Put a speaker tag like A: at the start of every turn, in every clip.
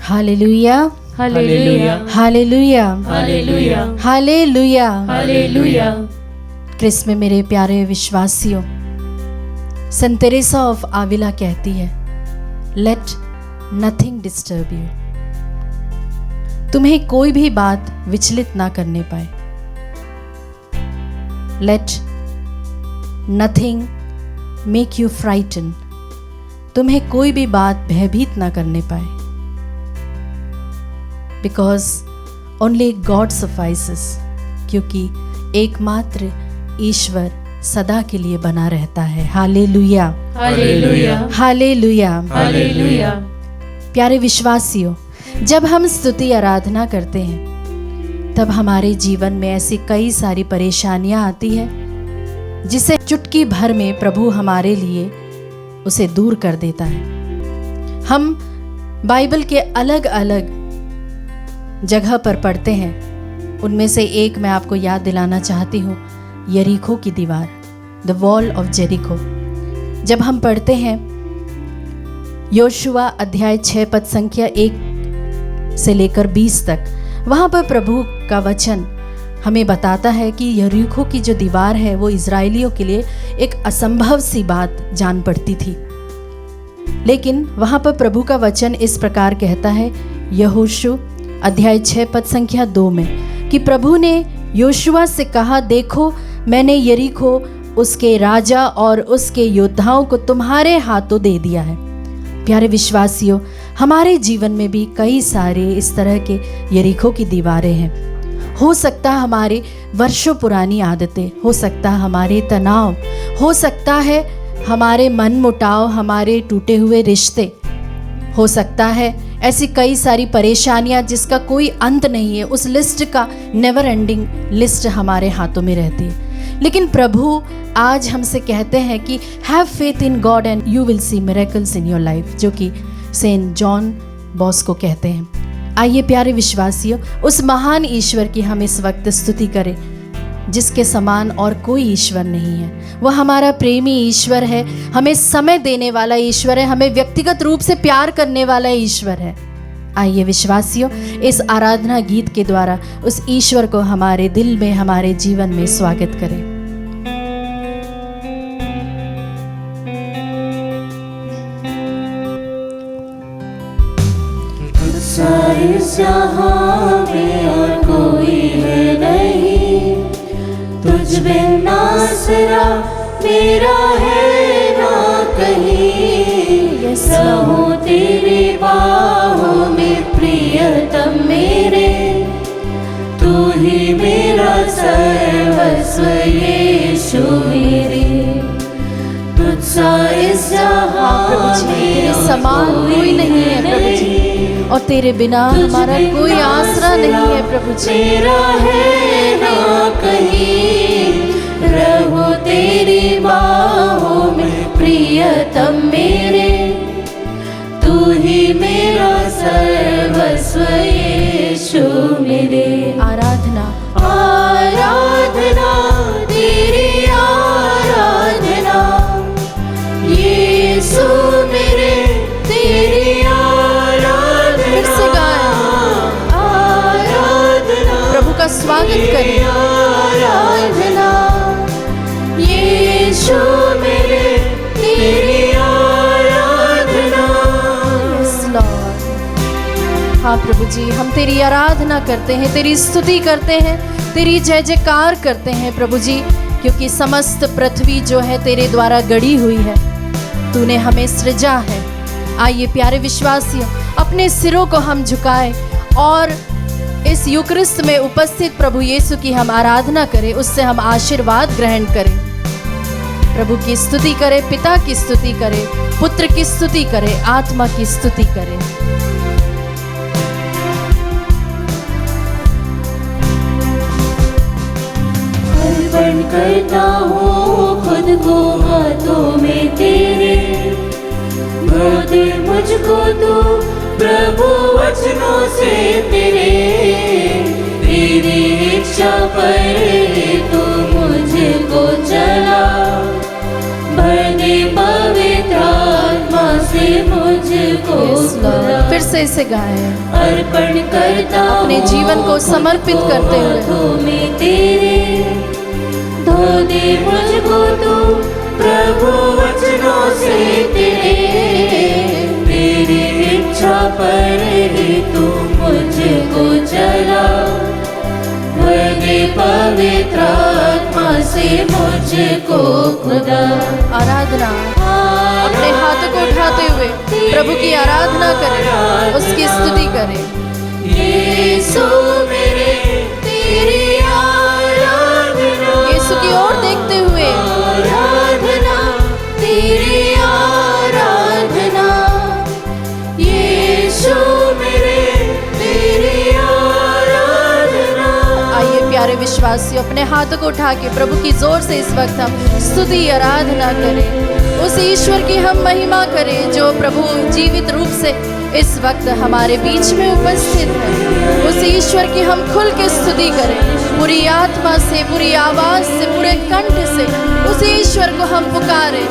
A: Hallelujah,
B: hallelujah,
A: hallelujah,
B: hallelujah,
A: hallelujah,
B: hallelujah.
A: Krist में मेरे प्यारे विश्वासियों, सेंट तेरेसा ऑफ आविला कहती है, लेट नथिंग डिस्टर्ब यू। तुम्हें कोई भी बात विचलित ना करने पाए। Let nothing make you frighten. तुम्हें कोई भी बात भयभीत ना करने पाए। बिकॉज ओनली गॉड सफाइसेस, क्योंकि एकमात्र ईश्वर सदा के लिए बना रहता है। Hallelujah,
B: hallelujah,
A: hallelujah,
B: hallelujah.
A: प्यारे विश्वासियों, जब हम स्तुति आराधना करते हैं तब हमारे जीवन में ऐसी कई सारी परेशानियां आती है जिसे चुटकी भर में प्रभु हमारे लिए उसे दूर कर देता है। हम बाइबल के अलग अलग जगह पर पढ़ते हैं, उनमें से एक मैं आपको याद दिलाना चाहती हूँ, यरीको की दीवार, द वॉल ऑफ जेरिको। जब हम पढ़ते हैं योशुआ अध्याय 6 पद संख्या 1 से लेकर 20 तक, वहाँ पर प्रभु का वचन हमें बताता है कि यरीको की जो दीवार है वो इजरायलियों के लिए एक असंभव सी बात जान पड़ती थी। लेकिन वहाँ पर प्रभु का वचन इस प्रकार कहता है, यहोशू अध्याय 6 पद संख्या 2 में, कि प्रभु ने योशुआ से कहा, देखो मैंने यरीको, उसके राजा और उसके योद्धाओं को तुम्हारे हाथों दे दिया है। प्यारे विश्वासियों, हमारे जीवन में भी कई सारे इस तरह के यरीको की दीवारें हैं। हो सकता है हमारी वर्षों पुरानी आदतें, हो सकता है हमारे तनाव, हो सकता है हमारे मन मुटाव, हमारे टूटे हुए रिश्ते, हो सकता है ऐसी कई सारी परेशानियां जिसका कोई अंत नहीं है। उस लिस्ट का नेवर एंडिंग लिस्ट हमारे हाथों में रहती है। लेकिन प्रभु आज हमसे कहते हैं कि have faith in God and you will see miracles in your life, जो कि सेंट जॉन बॉस्को कहते हैं। आइए प्यारे विश्वासियों, उस महान ईश्वर की हम इस वक्त स्तुति करें जिसके समान और कोई ईश्वर नहीं है। वह हमारा प्रेमी ईश्वर है, हमें समय देने वाला ईश्वर है, हमें व्यक्तिगत रूप से प्यार करने वाला ईश्वर है। आइए विश्वासियों, इस आराधना गीत के द्वारा उस ईश्वर को हमारे दिल में, हमारे जीवन में स्वागत करें।
B: इस जहां में और कोई है नहीं, तुझ बिन आसरा मेरा है ना कहीं। रहूं तेरी बाहों में प्रियतम मेरे, तू ही मेरा सर्वस्व यीशु मेरे। तुझसा इस जहां में
A: समान कोई नहीं है प्रभु जी, और तेरे बिना हमारा कोई आसरा नहीं है प्रभु जी।
B: मेरा है ना कहीं, रहूं तेरी बाहों में प्रियतम मेरे, तू ही मेरा सर्वस्व यीशु मेरे।
A: आराधना,
B: आराधना तेरी आराधना, यीशु मेरे तेरी आराधना।
A: फिर से गाएं,
B: आराधना
A: प्रभु का स्वागत करें।
B: आराधना यीशु मेरे तेरी आराधना।
A: Yes, Lord। हाँ प्रभु जी, हम तेरी आराधना करते हैं, तेरी स्तुति करते हैं, तेरी जय जयकार करते हैं प्रभु जी, क्योंकि समस्त पृथ्वी जो है तेरे द्वारा गढ़ी हुई है, तूने हमें सृजा है। आइए प्यारे विश्वासियों, अपने सिरों को हम झुकाएं और इस यूकरिस्त में उपस्थित प्रभु यीशु की हम आराधना करें, उससे हम आशीर्वाद ग्रहण करें। प्रभु की स्तुति करें, पिता की स्तुति करें, पुत्र की स्तुति करें, आत्मा की स्तुति करें।
B: अर्पण करता हूँ खुद को हाथों में तेरे, भर दे मुझको तू प्रभु वचनों से तेरे। तेरी इच्छा पर तू मुझको चला, भर दे पवित्र आत्मा से मुझको खुदा।
A: फिर से इसे गाएं,
B: अर्पण करता
A: अपने जीवन को समर्पित करते हुए।
B: हाथों में तेरे, धो दे मुझको तू प्रभु वचनों से तेरे, तेरी इच्छा पर ही तू मुझको चला, भर दे पवित्र आत्मा से मुझको खुदा।
A: आराधना, अपने हाथों को उठाते हुए प्रभु की आराधना करें, उसकी स्तुति करें।
B: यीशु मेरे तेरी आराधना,
A: यीशु की ओर देखते हुए
B: आराधना तेरी आराधना, यीशु मेरे तेरी आराधना।
A: आइए प्यारे विश्वासियों, अपने हाथों को उठा के प्रभु की जोर से इस वक्त हम स्तुति आराधना करें, उस ईश्वर की हम महिमा करें जो प्रभु जीवित रूप से इस वक्त हमारे बीच में उपस्थित है। उस ईश्वर की हम खुल के स्तुति करें, पूरी आत्मा से, पूरी आवाज से, पूरे कंठ से उस ईश्वर को हम पुकारें।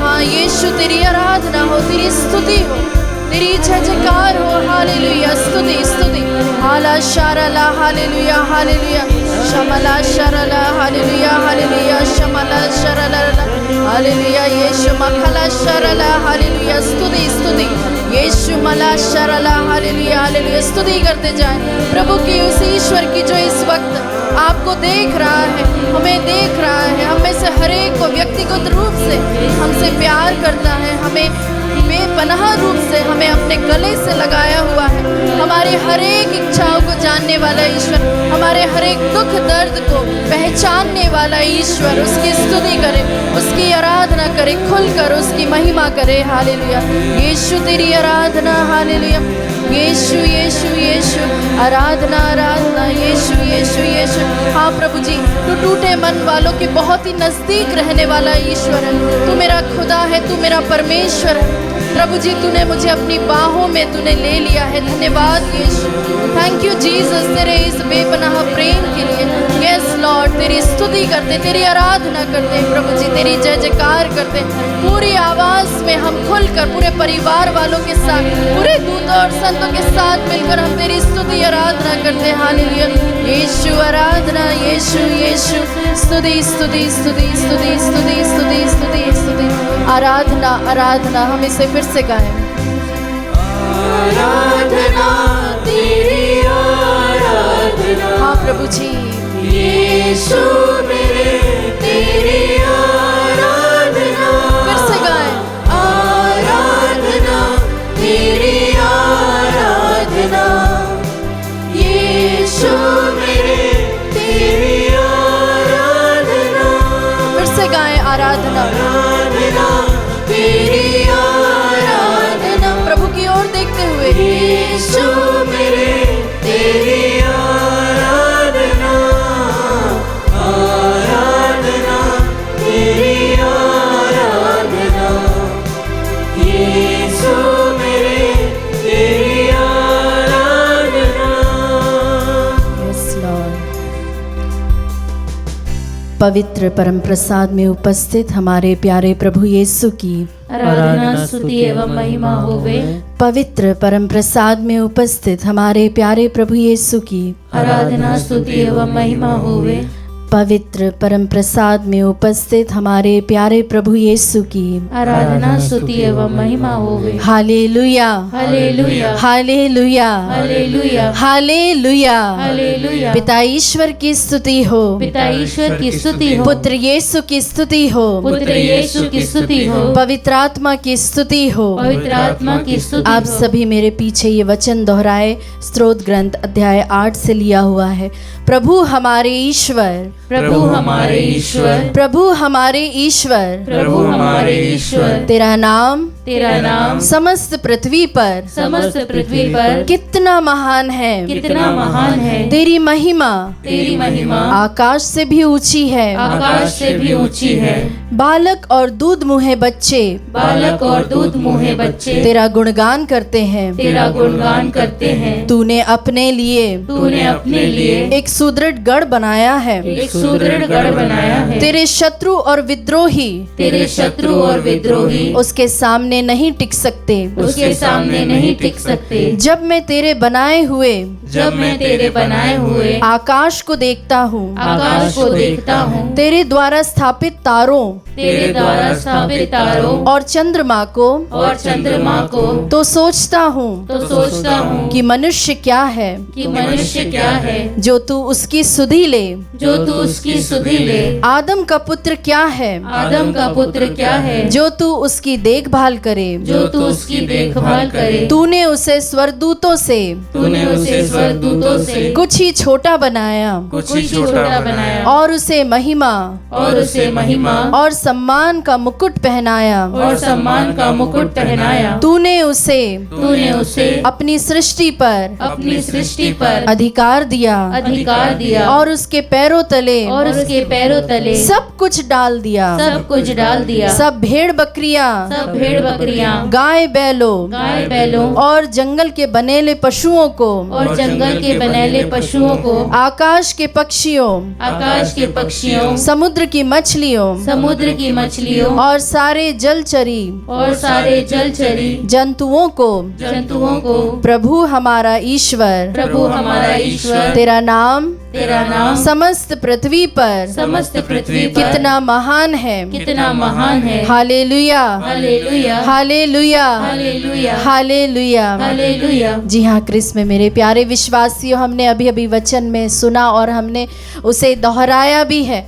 A: हाँ यीशु, तेरी आराधना हो, तेरी स्तुति हो, तेरी जय जयकार हो। हालेलुया, स्तुति स्तुति। हाला शारला hallelujah hallelujah, शमला Sharla hallelujah hallelujah, शमला Sharla hallelujah, यीशु मखला शरला हालेलुया, स्तुति स्तुति। यीशु मला शरला हालेलुया हालेलुया, स्तुति करते जाएं प्रभु की, उस ईश्वर की जो इस वक्त आपको देख रहा है, हमें देख रहा है, हमें से हर एक को व्यक्तिगत रूप से हमसे प्यार करता है, हमें बेपनाह रूप से हमें अपने गले से लगाया हुआ है, हमारे हर एक इच्छाओं को जानने वाला ईश्वर, हमारे हर एक दुख दर्द को पहचानने वाला ईश्वर। उसकी स्तुति करें, उसकी आराधना करें, खुलकर उसकी महिमा करें। हालेलुया, यीशु तेरी आराधना, हालेलुया, यीशु यीशु यीशु, आराधना आराधना, यीशु यीशु यीशु। हाँ प्रभु जी, तू टूटे मन वालों के बहुत ही नजदीक रहने वाला ईश्वर है, तू मेरा खुदा है, तू मेरा परमेश्वर है। प्रभु जी, तूने मुझे अपनी बाहों में तूने ले लिया है, धन्यवाद यीशु, थैंक यू जीसस, तेरे इस बेपनाह प्रेम के लिए। यस लॉर्ड, तेरी स्तुति करते, तेरी आराधना करते हैं प्रभु जी, तेरी जय जयकार करते हैं पूरी आवाज में। हम खुलकर पूरे परिवार वालों के साथ, पूरे दूतों और संतों के साथ मिलकर हम तेरी स्तुति आराधना करते हैं। हालेलुया, यीशु आराधना, यीशु यीशु, स्तुति स्तुति स्तुति स्तुति स्तुति स्तुति स्तुति स्तुति, आराधना आराधना। हम इसे फिर से गाएं,
B: आराधना तेरी आराधना।
A: हाँ प्रभु जी,
B: यीशु मेरे तेरी आराधना।
A: फिर से गाएं,
B: आराधना तेरी आराधना, यीशु मेरे तेरी आराधना।
A: फिर से गाएं, आराधना
B: आराधना तेरी आराधना,
A: प्रभु की ओर देखते हुए।
B: यीशु मेरे तेरी आराधना, आराधना तेरी आराधना, यीशु मेरे तेरी आराधना।
A: Yes Lord. पवित्र परम प्रसाद में उपस्थित हमारे प्यारे प्रभु यीशु की
B: आराधना स्तुति एवं महिमा होवे।
A: पवित्र परम प्रसाद में उपस्थित हमारे प्यारे प्रभु यीशु की
B: आराधना स्तुति एवं महिमा होवे।
A: पवित्र परम प्रसाद में उपस्थित हमारे प्यारे प्रभु यीशु की
B: आराधना स्तुति एवं महिमा होवे।
A: Hallelujah
B: hallelujah
A: hallelujah
B: hallelujah
A: hallelujah.
B: Hallelujah.
A: पिता ईश्वर की स्तुति हो,
B: पिता ईश्वर की स्तुति हो,
A: पुत्र यीशु की स्तुति हो,
B: पुत्र यीशु की स्तुति हो,
A: पवित्र आत्मा की स्तुति हो।
B: पवित्र आत्मा की स्तुति
A: आप
B: हो।
A: सभी मेरे पीछे ये वचन दोहराए, स्तोत्र ग्रंथ अध्याय 8 से लिया हुआ है। प्रभु हमारे ईश्वर,
B: प्रभु हमारे ईश्वर,
A: प्रभु हमारे ईश्वर,
B: प्रभु हमारे ईश्वर,
A: तेरा नाम
B: तेरा नाम
A: समस्त पृथ्वी पर
B: समस्त पृथ्वी पर
A: कितना महान है,
B: कितना महान है।
A: तेरी महिमा
B: तेरी महिमा
A: आकाश से भी ऊंची है।
B: आकाश से भी ऊंची है।
A: बालक और दूध मुहे बच्चे
B: बालक और दूध मुहे बच्चे
A: तेरा गुणगान करते हैं।
B: तेरा गुणगान करते हैं।
A: तूने अपने लिए
B: तूने अपने लिए
A: एक सुदृढ़ गढ़ बनाया है,
B: एक सुदृढ़ गढ़ बनाया है।
A: तेरे शत्रु और विद्रोही
B: तेरे शत्रु और विद्रोही
A: उसके सामने नहीं टिक सकते।
B: उसके सामने नहीं टिक सकते।
A: जब मैं तेरे बनाए हुए
B: जब मैं तेरे बनाए हुए
A: आकाश को देखता हूँ,
B: आकाश को देखता हूँ,
A: तेरे द्वारा स्थापित तारों
B: तेरे द्वारा स्थापित तारों
A: और चंद्रमा को,
B: और चंद्रमा को,
A: तो सोचता हूँ
B: तो सोचता हूँ
A: कि मनुष्य क्या है
B: कि मनुष्य क्या है,
A: जो तू उसकी सुधि ले,
B: जो तू उसकी सुधि ले।
A: आदम का पुत्र क्या है
B: आदम का पुत्र क्या है,
A: जो तू उसकी देखभाल करे।
B: जो तू उसकी देखभाल करे।
A: तूने उसे स्वरदूतों से
B: तूने उसे स्वर्गदूतों से
A: कुछ ही छोटा बनाया
B: कुछ ही छोटा बनाया,
A: और उसे महिमा
B: और उसे महिमा
A: और सम्मान का मुकुट पहनाया।
B: और सम्मान का मुकुट पहनाया।
A: तूने उसे
B: तूने उसे
A: अपनी सृष्टि पर
B: अपनी सृष्टि पर
A: अधिकार दिया
B: अधिकार दिया,
A: और उसके पैरों तले
B: और उसके पैरों तले
A: सब कुछ डाल दिया।
B: सब कुछ डाल दिया।
A: सब भेड़ बकरियां,
B: सब भेड़ बकरियां,
A: गाय बैलों
B: गाय बैलों,
A: और जंगल के बनेले पशुओं को,
B: और जंगल के बनेले पशुओं को,
A: आकाश के पक्षियों,
B: आकाश के पक्षियों,
A: समुद्र की मछलियों,
B: समुद्र की मछलियों,
A: और सारे जलचरी
B: और सारे जलचरी
A: जंतुओं को।
B: जंतुओं को।
A: प्रभु हमारा ईश्वर,
B: प्रभु हमारा ईश्वर,
A: तेरा नाम
B: तेरा नाम
A: समस्त पृथ्वी पर
B: समस्त पृथ्वी पर
A: कितना महान है।
B: कितना महान है।
A: Hallelujah,
B: hallelujah,
A: hallelujah,
B: hallelujah,
A: hallelujah.
B: Hallelujah.
A: जी हाँ क्रिस्त में मेरे प्यारे विश्वासियों, हमने अभी अभी वचन में सुना और हमने उसे दोहराया भी है,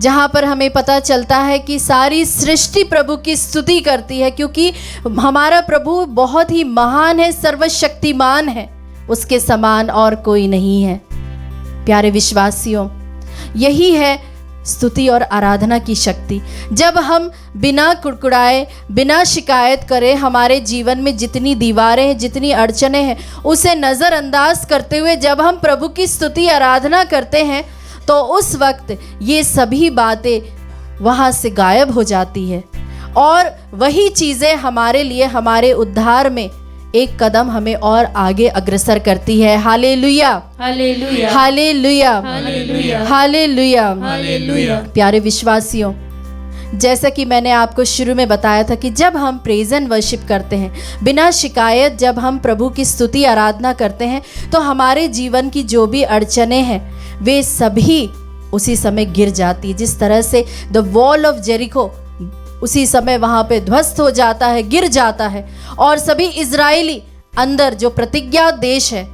A: जहाँ पर हमें पता चलता है कि सारी सृष्टि प्रभु की स्तुति करती है, क्योंकि हमारा प्रभु बहुत ही महान है, सर्वशक्तिमान है, उसके समान और कोई नहीं है। प्यारे विश्वासियों, यही है स्तुति और आराधना की शक्ति। जब हम बिना कुड़कुड़ाए, बिना शिकायत करे, हमारे जीवन में जितनी दीवारें हैं, जितनी अड़चने हैं, उसे नज़रअंदाज करते हुए जब हम प्रभु की स्तुति आराधना करते हैं, तो उस वक्त ये सभी बातें वहाँ से गायब हो जाती है, और वही चीज़ें हमारे लिए, हमारे उद्धार में एक कदम हमें और आगे अग्रसर करती है। Hallelujah,
B: hallelujah,
A: hallelujah,
B: hallelujah,
A: hallelujah.
B: Hallelujah.
A: प्यारे विश्वासियों, जैसा कि मैंने आपको शुरू में बताया था कि जब हम प्रेज एंड वर्शिप करते हैं, बिना शिकायत जब हम प्रभु की स्तुति आराधना करते हैं, तो हमारे जीवन की जो भी अड़चने हैं वे सभी उसी समय गिर जाती है। जिस तरह से द वॉल ऑफ जेरिको उसी समय वहाँ पे ध्वस्त हो जाता है, गिर जाता है, और सभी इजरायली अंदर जो प्रतिज्ञा देश है,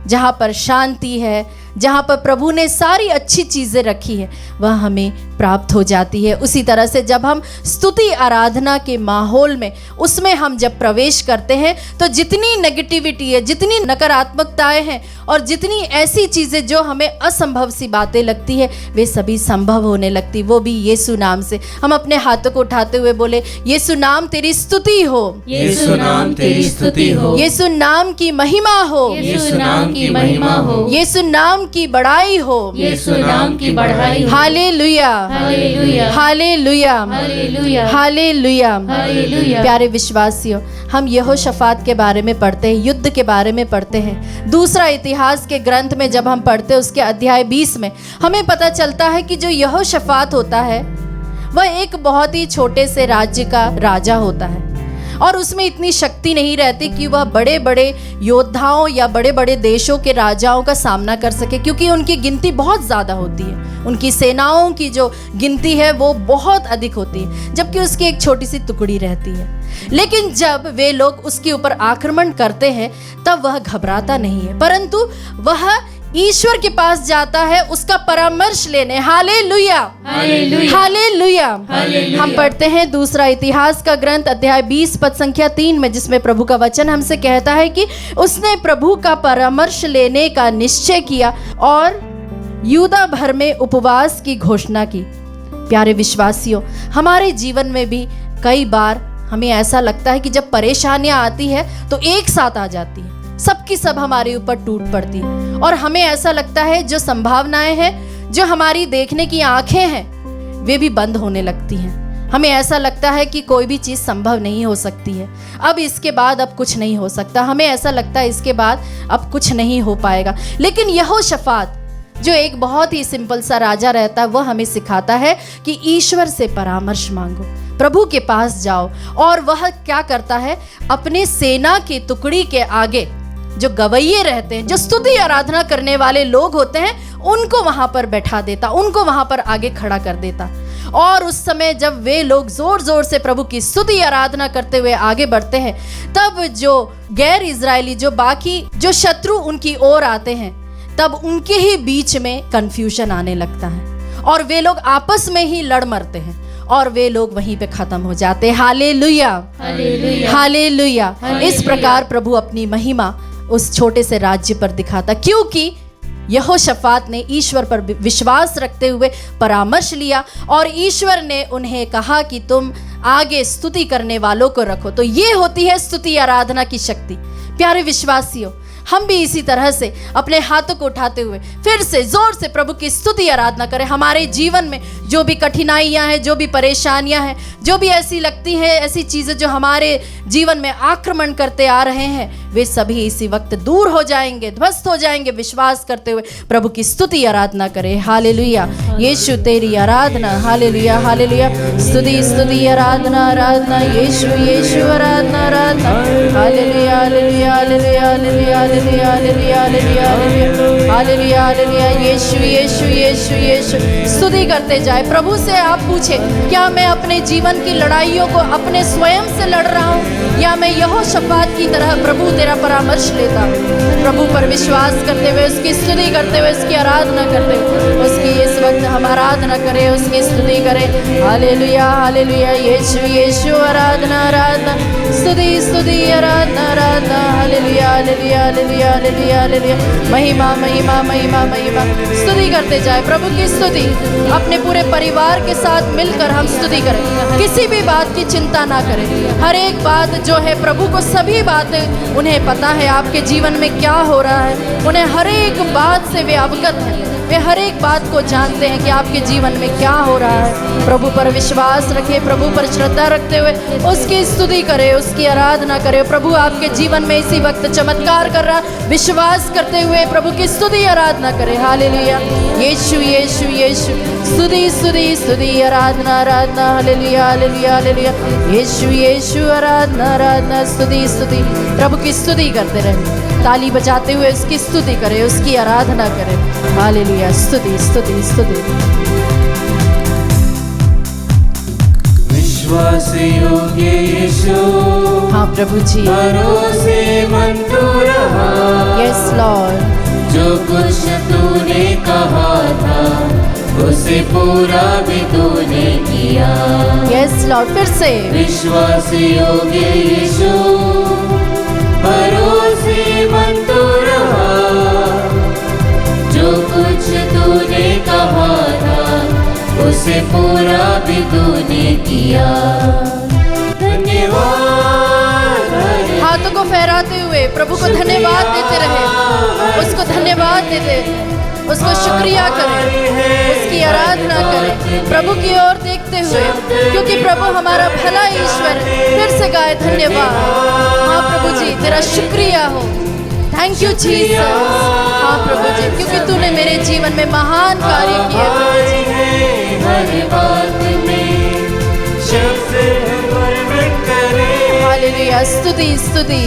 A: जहाँ पर शांति है, जहाँ पर प्रभु ने सारी अच्छी चीज़ें रखी है, वह हमें प्राप्त हो जाती है। उसी तरह से जब हम स्तुति आराधना के माहौल में, उसमें हम जब प्रवेश करते हैं, तो जितनी नेगेटिविटी है, जितनी नकारात्मकताएं हैं, और जितनी ऐसी चीज़ें जो हमें असंभव सी बातें लगती है, वे सभी संभव होने लगती, वो भी यीशु नाम से। हम अपने हाथों को उठाते हुए बोले, यीशु नाम तेरी स्तुति हो,
B: यीशु नाम तेरी स्तुति हो,
A: यीशु नाम की महिमा हो,
B: यीशु नाम की महिमा हो,
A: यीशु नाम की बड़ाई हो,
B: यीशु नाम की बढ़ाई हो।
A: Hallelujah,
B: hallelujah,
A: hallelujah,
B: hallelujah,
A: hallelujah.
B: Hallelujah.
A: प्यारे विश्वासियों, हम यहोशफात के बारे में पढ़ते हैं, युद्ध के बारे में पढ़ते हैं। दूसरा इतिहास के ग्रंथ में जब हम पढ़ते हैं, उसके अध्याय 20 में हमें पता चलता है कि जो यहोशफात होता है, वह एक बहुत ही छोटे से राज्य का राजा होता है, और उसमें इतनी शक्ति नहीं रहती कि वह बड़े बड़े योद्धाओं या बड़े बड़े देशों के राजाओं का सामना कर सके, क्योंकि उनकी गिनती बहुत ज़्यादा होती है। उनकी सेनाओं की जो गिनती है वो बहुत अधिक होती है, जबकि उसकी एक छोटी सी टुकड़ी रहती है। लेकिन जब वे लोग उसके ऊपर आक्रमण करते हैं, तब वह घबराता नहीं है, परंतु वह ईश्वर के पास जाता है उसका परामर्श लेने। Hallelujah,
B: hallelujah,
A: hallelujah.
B: हालेलुया।
A: हम पढ़ते हैं दूसरा इतिहास का ग्रंथ अध्याय 20 पद संख्या 3 में, जिसमें प्रभु का वचन हमसे कहता है कि उसने प्रभु का परामर्श लेने का निश्चय किया और यूदा भर में उपवास की घोषणा की। प्यारे विश्वासियों, हमारे जीवन में भी कई बार हमें ऐसा लगता है कि जब परेशानियां आती है तो एक साथ आ जाती है, सबकी सब हमारे ऊपर टूट पड़ती है, और हमें ऐसा लगता है जो संभावनाएं हैं, जो हमारी देखने की आंखें हैं, वे भी बंद होने लगती हैं। हमें ऐसा लगता है कि कोई भी चीज़ संभव नहीं हो सकती है, अब इसके बाद अब कुछ नहीं हो सकता, हमें ऐसा लगता है इसके बाद अब कुछ नहीं हो पाएगा। लेकिन यहोशफात जो एक बहुत ही सिंपल सा राजा रहता है, वह हमें सिखाता है कि ईश्वर से परामर्श मांगो, प्रभु के पास जाओ। और वह क्या करता है, अपने सेना की टुकड़ी के आगे जो गवैये रहते हैं, जो स्तुति आराधना करने वाले लोग होते हैं, उनको वहां पर बैठा देता, उनको वहां पर आगे खड़ा कर देता। और उस समय जब वे लोग जोर जोर से प्रभु की स्तुति आराधना करते हुए आगे बढ़ते हैं, तब जो गैर इजरायली, जो बाकी जो शत्रु उनकी ओर आते हैं, तब उनके ही बीच में कंफ्यूजन आने लगता है और वे लोग आपस में ही लड़ मरते हैं और वे लोग वहीं पे खत्म हो जाते हैं। Hallelujah,
B: hallelujah,
A: hallelujah. इस प्रकार प्रभु अपनी महिमा उस छोटे से राज्य पर दिखाता, क्योंकि यहोशफात ने ईश्वर पर विश्वास रखते हुए परामर्श लिया और ईश्वर ने उन्हें कहा कि तुम आगे स्तुति करने वालों को रखो। तो ये होती है स्तुति आराधना की शक्ति। प्यारे विश्वासियों, हम भी इसी तरह से अपने हाथों को उठाते हुए फिर से जोर से प्रभु की स्तुति आराधना करें। हमारे जीवन में जो भी कठिनाइयां हैं, जो भी परेशानियां हैं, जो भी ऐसी लगती है, ऐसी चीजें जो हमारे जीवन में आक्रमण करते आ रहे हैं, वे सभी इसी वक्त दूर हो जाएंगे, ध्वस्त हो जाएंगे। विश्वास करते हुए प्रभु की स्तुति आराधना करें। हालेलुया, यीशु तेरी आराधना, हालेलुया, हालेलुया। स्तुति स्तुति आराधना, आराधना, यीशु यीशु आराधना, आराधना, hallelujah, hallelujah, hallelujah, hallelujah, hallelujah, hallelujah, hallelujah, hallelujah, hallelujah, Yeshu Yeshu Yeshu Yeshu. स्तुति करते जाए। प्रभु से आप पूछे, क्या मैं अपने जीवन की लड़ाइयों को अपने स्वयं से लड़ रहा हूँ, या मैं यहोशफात की तरह प्रभु तेरा परामर्श लेता हूँ। प्रभु पर विश्वास करते हुए, उसकी स्तुति करते हुए, उसकी आराधना करते हुए, उसकी इस वक्त हम आराधना करें, उसकी स्तुति करें। हालेलुया, हालेलुया, यीशु यीशु आराधना, आराधना, स्तुति स्तुति आराधना, आराधना, hallelujah, hallelujah, hallelujah, hallelujah, hallelujah, महिमा महिमा महिमा महिमा। स्तुति करते जाए, प्रभु की स्तुति। अपने पूरे परिवार के साथ मिलकर हम स्तुति करें, किसी भी बात की चिंता ना करें। हर एक बात जो है, प्रभु को सभी बातें उन्हें पता है, आपके जीवन में क्या हो रहा है, उन्हें हर एक बात से वे अवगत हैं। वे हर एक बात को जानते हैं कि आपके जीवन में क्या हो रहा है। प्रभु पर विश्वास रखें, प्रभु पर श्रद्धा रखते हुए उसकी स्तुति करें, उसकी आराधना करें। प्रभु आपके जीवन में इसी वक्त चमत्कार कर रहा, विश्वास करते हुए प्रभु की स्तुति आराधना करें। हालेलुया, यीशु यीशु यीशु, स्तुति स्तुति स्तुति आराधना, आराधना, hallelujah, hallelujah, hallelujah, Yeshu Yeshu आराधना, आराधना, स्तुति स्तुति। प्रभु की स्तुति करते रहें, ताली बजाते हुए उसकी स्तुति करें, उसकी आराधना करें। हालेलुया, स्तुति स्तुति स्तुति।
C: विश्वास योग्य यीशु,
A: हाँ प्रभु जी,
C: भरोसेमंद तू रहा।
A: यस लॉर्ड,
C: जो कुछ तूने कहा था उसे पूरा भी तूने किया।
A: यस लॉर्ड, फिर से।
C: विश्वास योग्य यीशु, भरोसेमंद तू रहा। जो कुछ तूने कहा था उसे पूरा भी तूने किया। धन्यवाद।
A: हाथों को फहराते हुए प्रभु को धन्यवाद देते रहे, उसको धन्यवाद देते, उसको शुक्रिया करें, उसकी आराधना करें, प्रभु की ओर देखते हुए, क्योंकि प्रभु हमारा भला ईश्वर है। फिर से गाए धन्यवाद। हाँ प्रभु जी, तेरा शुक्रिया हो। Thank you Jesus. हाँ प्रभु जी, क्योंकि तूने मेरे जीवन में महान कार्य किए। प्रभु जी,
C: हर बात में शब्द वर्णन करें।
A: हालेलुया, स्तुति स्तुति।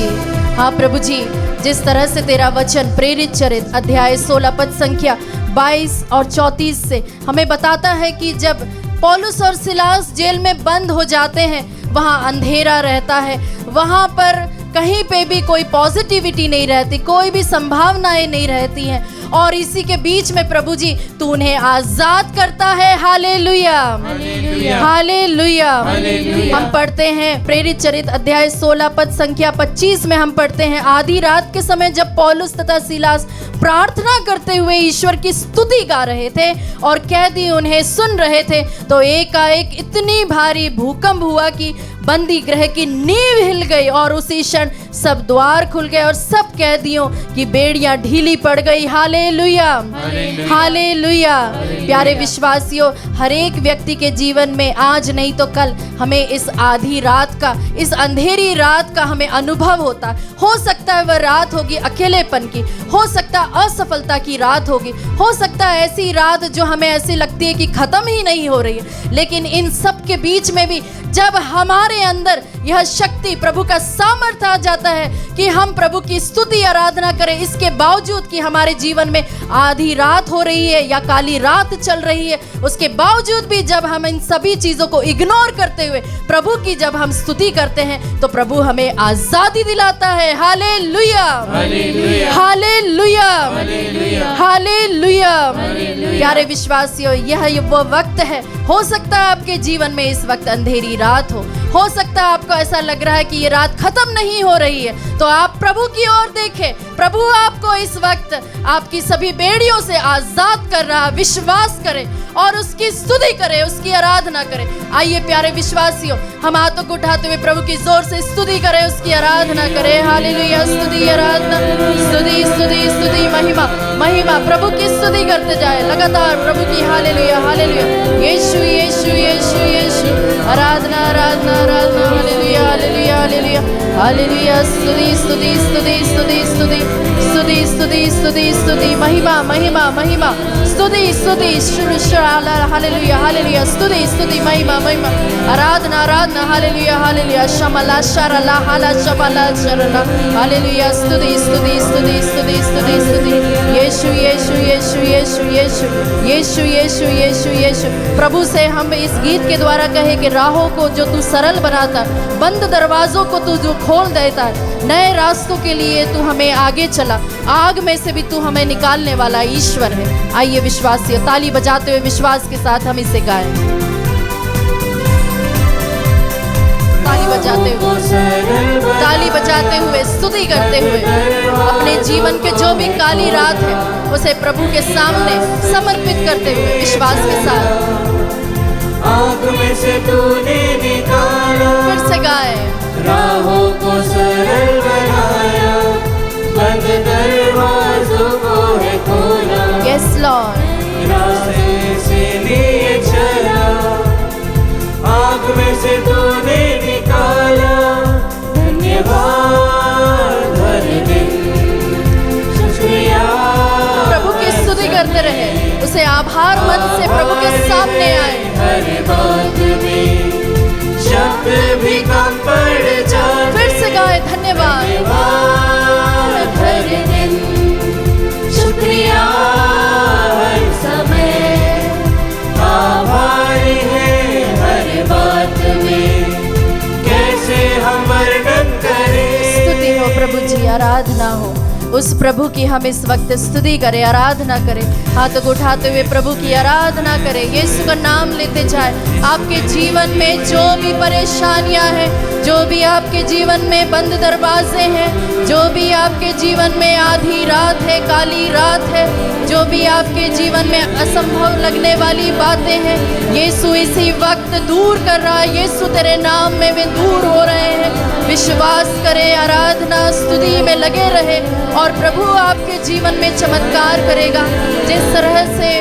A: हाँ प्रभु जी, जिस तरह से तेरा वचन प्रेरित चरित अध्याय 16 पद संख्या 22 और 34 से हमें बताता है कि जब पौलुस और सिलास जेल में बंद हो जाते हैं, वहाँ अंधेरा रहता है, वहाँ पर कहीं पे भी कोई पॉजिटिविटी नहीं रहती, कोई भी संभावनाएं नहीं रहती हैं, और इसी के बीच में प्रभु जी तू उन्हें आजाद करता है। Hallelujah, hallelujah. हम पढ़ते हैं प्रेरित चरित अध्याय 16 पद संख्या 25 में हम पढ़ते हैं, आधी रात के समय जब पौलुस तथा सिलास प्रार्थना करते हुए ईश्वर की स्तुति गा रहे थे और कैदी उन्हें सुन रहे थे, तो एकाएक इतनी भारी भूकंप हुआ कि बंदी गृह की नींव हिल गई और उसी क्षण सब द्वार खुल गए और सब कैदियों की बेड़ियां ढीली पड़ गई। Hallelujah, hallelujah. प्यारे विश्वासियों, हर एक व्यक्ति के जीवन में आज नहीं तो कल हमें इस आधी रात का, इस अंधेरी रात का हमें अनुभव होता है। हो सकता है वह रात होगी अकेलेपन की, हो सकता है असफलता की रात होगी, हो सकता है ऐसी रात जो हमें ऐसी लगती है कि खत्म ही नहीं हो रही है। लेकिन इन सब के बीच में भी जब हमारे अंदर यह शक्ति, प्रभु का सामर्थ्य आ जाता है कि हम प्रभु की स्तुति आराधना करें, इसके बावजूद कि हमारे जीवन में आधी रात हो रही है या काली रात चल रही है, उसके बावजूद भी जब हम इन सभी चीजों को इग्नोर करते हुए प्रभु की जब हम स्तुति करते हैं तो प्रभु हमें आजादी दिलाता है। Hallelujah, hallelujah, hallelujah. प्यारे विश्वासियों, यह वो वक्त है, हो सकता है आपके जीवन में इस वक्त अंधेरी रात हो सकता है आपको ऐसा लग रहा है कि ये रात खत्म नहीं हो रही है, तो आप प्रभु की ओर देखें। प्रभु आपको इस वक्त आपकी सभी बेड़ियों से आजाद कर रहा है। विश्वास करें और उसकी स्तुति करें, उसकी आराधना करें। आइए प्यारे विश्वासियों, हम हाथों को उठाते हुए प्रभु की जोर से स्तुति करें, उसकी आराधना करें। हालेलुया, स्तुति, आराधना, स्तुति, स्तुति, स्तुति, महिमा, महिमा। प्रभु की स्तुति करते जाए लगातार प्रभु की। Hallelujah, hallelujah. यीशु, यीशु, यीशु, यीशु। आराधना, आराधना, आराधना। Hallelujah, hallelujah, hallelujah, hallelujah. स्तुति, स्तुति, स्तुति, स्तुति, स्तुति, स्तुति, स्तुति, स्तुति, स्तुति, महिमा, महिमा, महिमा। स्तुति, स्तुति, हालेलुया, हालेलुया। स्तुति, स्तुति, महिमा, महिमा। आराधना, आराधना। Hallelujah, hallelujah. शमला शरला हाला शबला शरला। हालेलुया। स्तुति, स्तुति, स्तुति, स्तुति, स्तुति, स्तुति। यीशु, यीशु, यीशु, यीशु, यीशु, यीशु, यीशु, यीशु, यीशु। प्रभु से हम इस गीत के द्वारा कहे कि राहों को जो तू सरल बनाता, बंद दरवाजों को तू जो खोल देता है, नए रास्तों के लिए तू हमें आगे चला, आग में से भी तू हमें निकालने वाला ईश्वर है। आइए विश्वासियों, ताली बजाते हुए विश्वास के साथ हम इसे गाएं। ताली बजाते हुए, ताली बजाते हुए, स्तुति करते हुए, अपने जीवन के जो भी काली रात है उसे प्रभु के सामने समर्पित करते हुए विश्वास के साथ
C: आग में से तूने निकाला,
A: फिर से गाए।
C: राहों को सरल बनाया, बंद दरवाजों को है खोला।
A: Yes Lord.
C: रास्ते से लिए चला, आग में से तूने निकाला। धन्यवाद हर दिन, शुक्रिया।
A: प्रभु की स्तुति करते रहे, उसे आभार मन से प्रभु के सामने आए।
C: हर बात में शब्द भी कम पड़ जाए।
A: फिर से गाए। धन्यवाद
C: हर दिन, शुक्रिया हर समय, आभारी है हर बात में, कैसे हम वर्णन करें।
A: स्तुति हो प्रभु जी, आराधना हो उस प्रभु की। हम इस वक्त स्तुति करें, आराधना करें, हाथों को उठाते हुए प्रभु की आराधना करें, यीशु का नाम लेते जाए। आपके जीवन में जो भी परेशानियां हैं, जो भी आपके जीवन में बंद दरवाजे हैं, जो भी आपके जीवन में आधी रात है, काली रात है, जो भी आपके जीवन में असंभव लगने वाली बातें हैं, यीशु इसी वक्त दूर कर रहा है। यीशु तेरे नाम में वे दूर हो रहे हैं। विश्वास करें, आराधना स्तुति में लगे रहे और प्रभु आपके जीवन में चमत्कार करेगा। जिस तरह से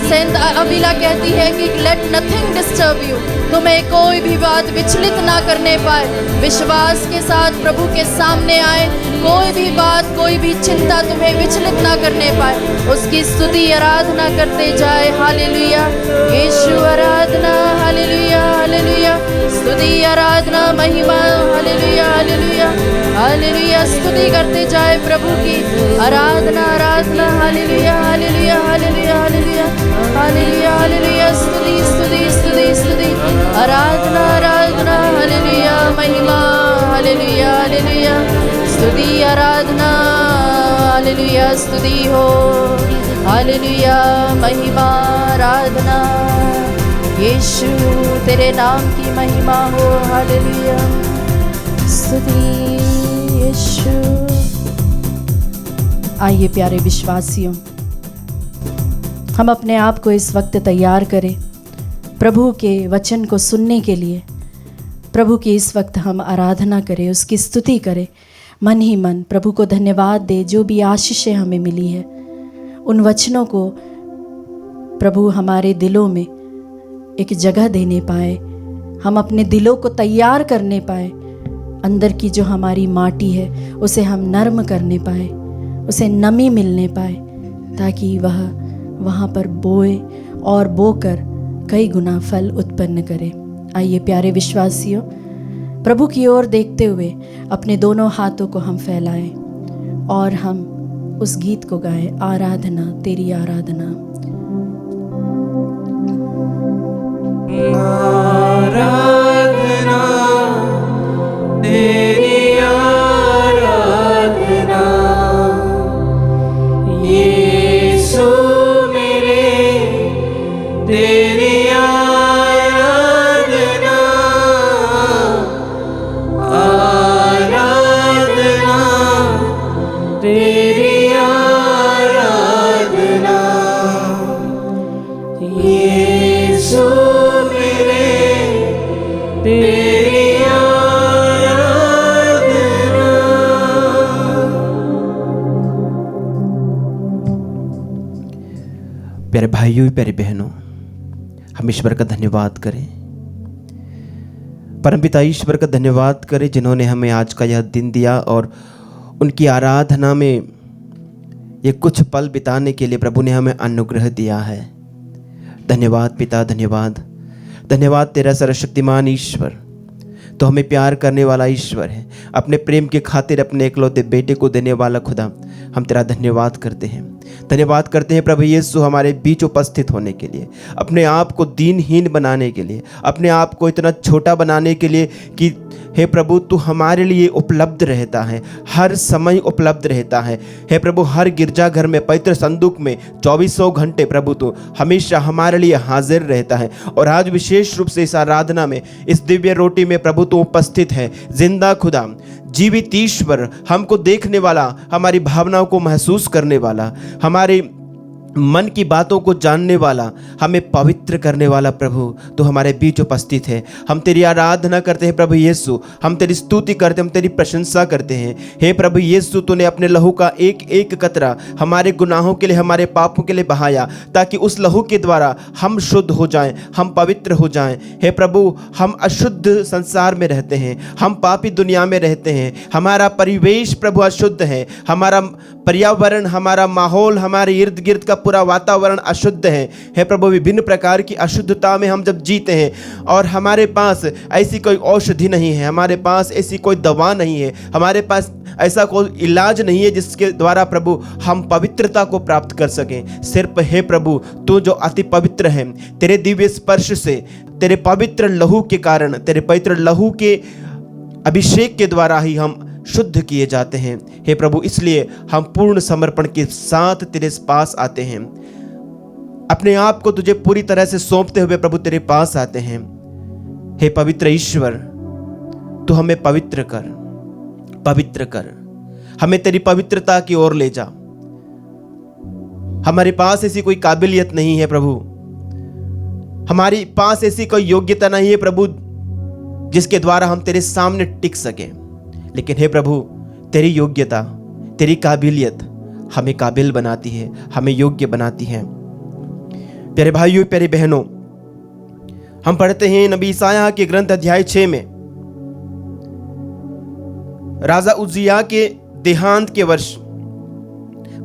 A: सेंट अविला कहती है कि लेट नथिंग डिस्टर्ब यू, तुम्हें कोई भी बात विचलित ना करने पाए। विश्वास के साथ प्रभु के सामने आए, कोई भी बात, कोई भी चिंता तुम्हें विचलित ना करने पाए। उसकी स्तुति आराधना करते जाए। हालेलुया, यीशु आराधना। हालेलुया, हालेलुया, स्तुति आराधना महिमा। Hallelujah, hallelujah, hallelujah. स्तुति करते जाए प्रभु की। आराधना, आराधना। Hallelujah, hallelujah, hallelujah, hallelujah, hallelujah, hallelujah. स्तुति, स्तुति, स्तुति, स्तुति, आराधना, आराधना। हालेलुया, महिमा। हालेलुया, हालेलुया, स्तुति आराधना। हालेलुया, स्तुति हो। हालेलुया, महिमा, आराधना। यीशु तेरे नाम की महिमा हो। हालेलुया, स्तुति यीशु। आइए प्यारे विश्वासियों, हम अपने आप को इस वक्त तैयार करें प्रभु के वचन को सुनने के लिए। प्रभु की इस वक्त हम आराधना करें, उसकी स्तुति करें। मन ही मन प्रभु को धन्यवाद दे। जो भी आशीषें हमें मिली है उन वचनों को प्रभु हमारे दिलों में एक जगह देने पाए, हम अपने दिलों को तैयार करने पाए, अंदर की जो हमारी माटी है उसे हम नर्म करने पाए, उसे नमी मिलने पाए, ताकि वह वहाँ पर बोए और बोकर कई गुना फल उत्पन्न करे। आइए प्यारे विश्वासियों, प्रभु की ओर देखते हुए अपने दोनों हाथों को हम फैलाएं और हम उस गीत को गाएं, आराधना तेरी आराधना।
C: आराधना तेरी आराधना, यीशु मेरे तेरी आराधना, आराधना तेरी आराधना, यीशु मेरे तेरी आराधना।
D: प्यारे भाइयों, प्यारे बहनों, हम ईश्वर का धन्यवाद करें, परमपिता ईश्वर का धन्यवाद करें जिन्होंने हमें आज का यह दिन दिया और उनकी आराधना में ये कुछ पल बिताने के लिए प्रभु ने हमें अनुग्रह दिया है। धन्यवाद पिता, धन्यवाद, धन्यवाद तेरा सर्वशक्तिमान ईश्वर, तो हमें प्यार करने वाला ईश्वर है। अपने प्रेम के खातिर अपने एकलौते बेटे को देने वाला खुदा, हम तेरा धन्यवाद करते हैं। धन्यवाद करते हैं प्रभु यीशु हमारे बीच उपस्थित होने के लिए, अपने आप को दीनहीन बनाने के लिए, अपने आप को इतना छोटा बनाने के लिए कि हे प्रभु तू हमारे लिए उपलब्ध रहता है, हर समय उपलब्ध रहता है। हे प्रभु हर गिरजाघर में, पवित्र संदूक में 2400 घंटे प्रभु तू हमेशा हमारे लिए हाजिर रहता है। और आज विशेष रूप से इस आराधना में, इस दिव्य रोटी में प्रभु तू उपस्थित है। जिंदा खुदा, जीवित ईश्वर, हमको देखने वाला, हमारी भावनाओं को महसूस करने वाला, हमारे मन की बातों को जानने वाला, हमें पवित्र करने वाला प्रभु तो हमारे बीच उपस्थित है। हम तेरी आराधना करते हैं प्रभु यीशु, हम तेरी स्तुति करते हैं, हम तेरी प्रशंसा करते हैं। हे प्रभु यीशु, तूने अपने लहू का एक एक कतरा हमारे गुनाहों के लिए, हमारे पापों के लिए बहाया, ताकि उस लहू के द्वारा हम शुद्ध हो जाएं, हम पवित्र हो जाएं। हे प्रभु, हम अशुद्ध संसार में रहते हैं, हम पापी दुनिया में रहते हैं, हमारा परिवेश प्रभु अशुद्ध है, हमारा पर्यावरण, हमारा माहौल, हमारे इर्द गिर्द का पूरा वातावरण अशुद्ध है। हे प्रभु, विभिन्न प्रकार की अशुद्धता में हम जब जीते हैं और हमारे पास ऐसी कोई औषधि नहीं है, हमारे पास ऐसी कोई दवा नहीं है, हमारे पास ऐसा कोई इलाज नहीं है जिसके द्वारा प्रभु हम पवित्रता को प्राप्त कर सकें। सिर्फ हे प्रभु तू जो अति पवित्र है, तेरे दिव्य स्पर्श से, तेरे पवित्र लहू के कारण, तेरे पवित्र लहू के अभिषेक के द्वारा ही हम शुद्ध किए जाते हैं। हे प्रभु, इसलिए हम पूर्ण समर्पण के साथ तेरे पास आते हैं, अपने आप को तुझे पूरी तरह से सौंपते हुए प्रभु तेरे पास आते हैं। हे पवित्र ईश्वर, तू हमें पवित्र कर, पवित्र कर, हमें तेरी पवित्रता की ओर ले जा। हमारे पास ऐसी कोई काबिलियत नहीं है प्रभु, हमारे पास ऐसी कोई योग्यता नहीं है प्रभु जिसके द्वारा हम तेरे सामने टिक सकें। लेकिन हे प्रभु, तेरी योग्यता, तेरी काबिलियत हमें काबिल बनाती है, हमें योग्य बनाती है। प्यारे भाइयों, प्यारे बहनों, हम पढ़ते हैं नबी ईसाया के ग्रंथ अध्याय 6 में, राजा उज्जिया के देहांत के वर्ष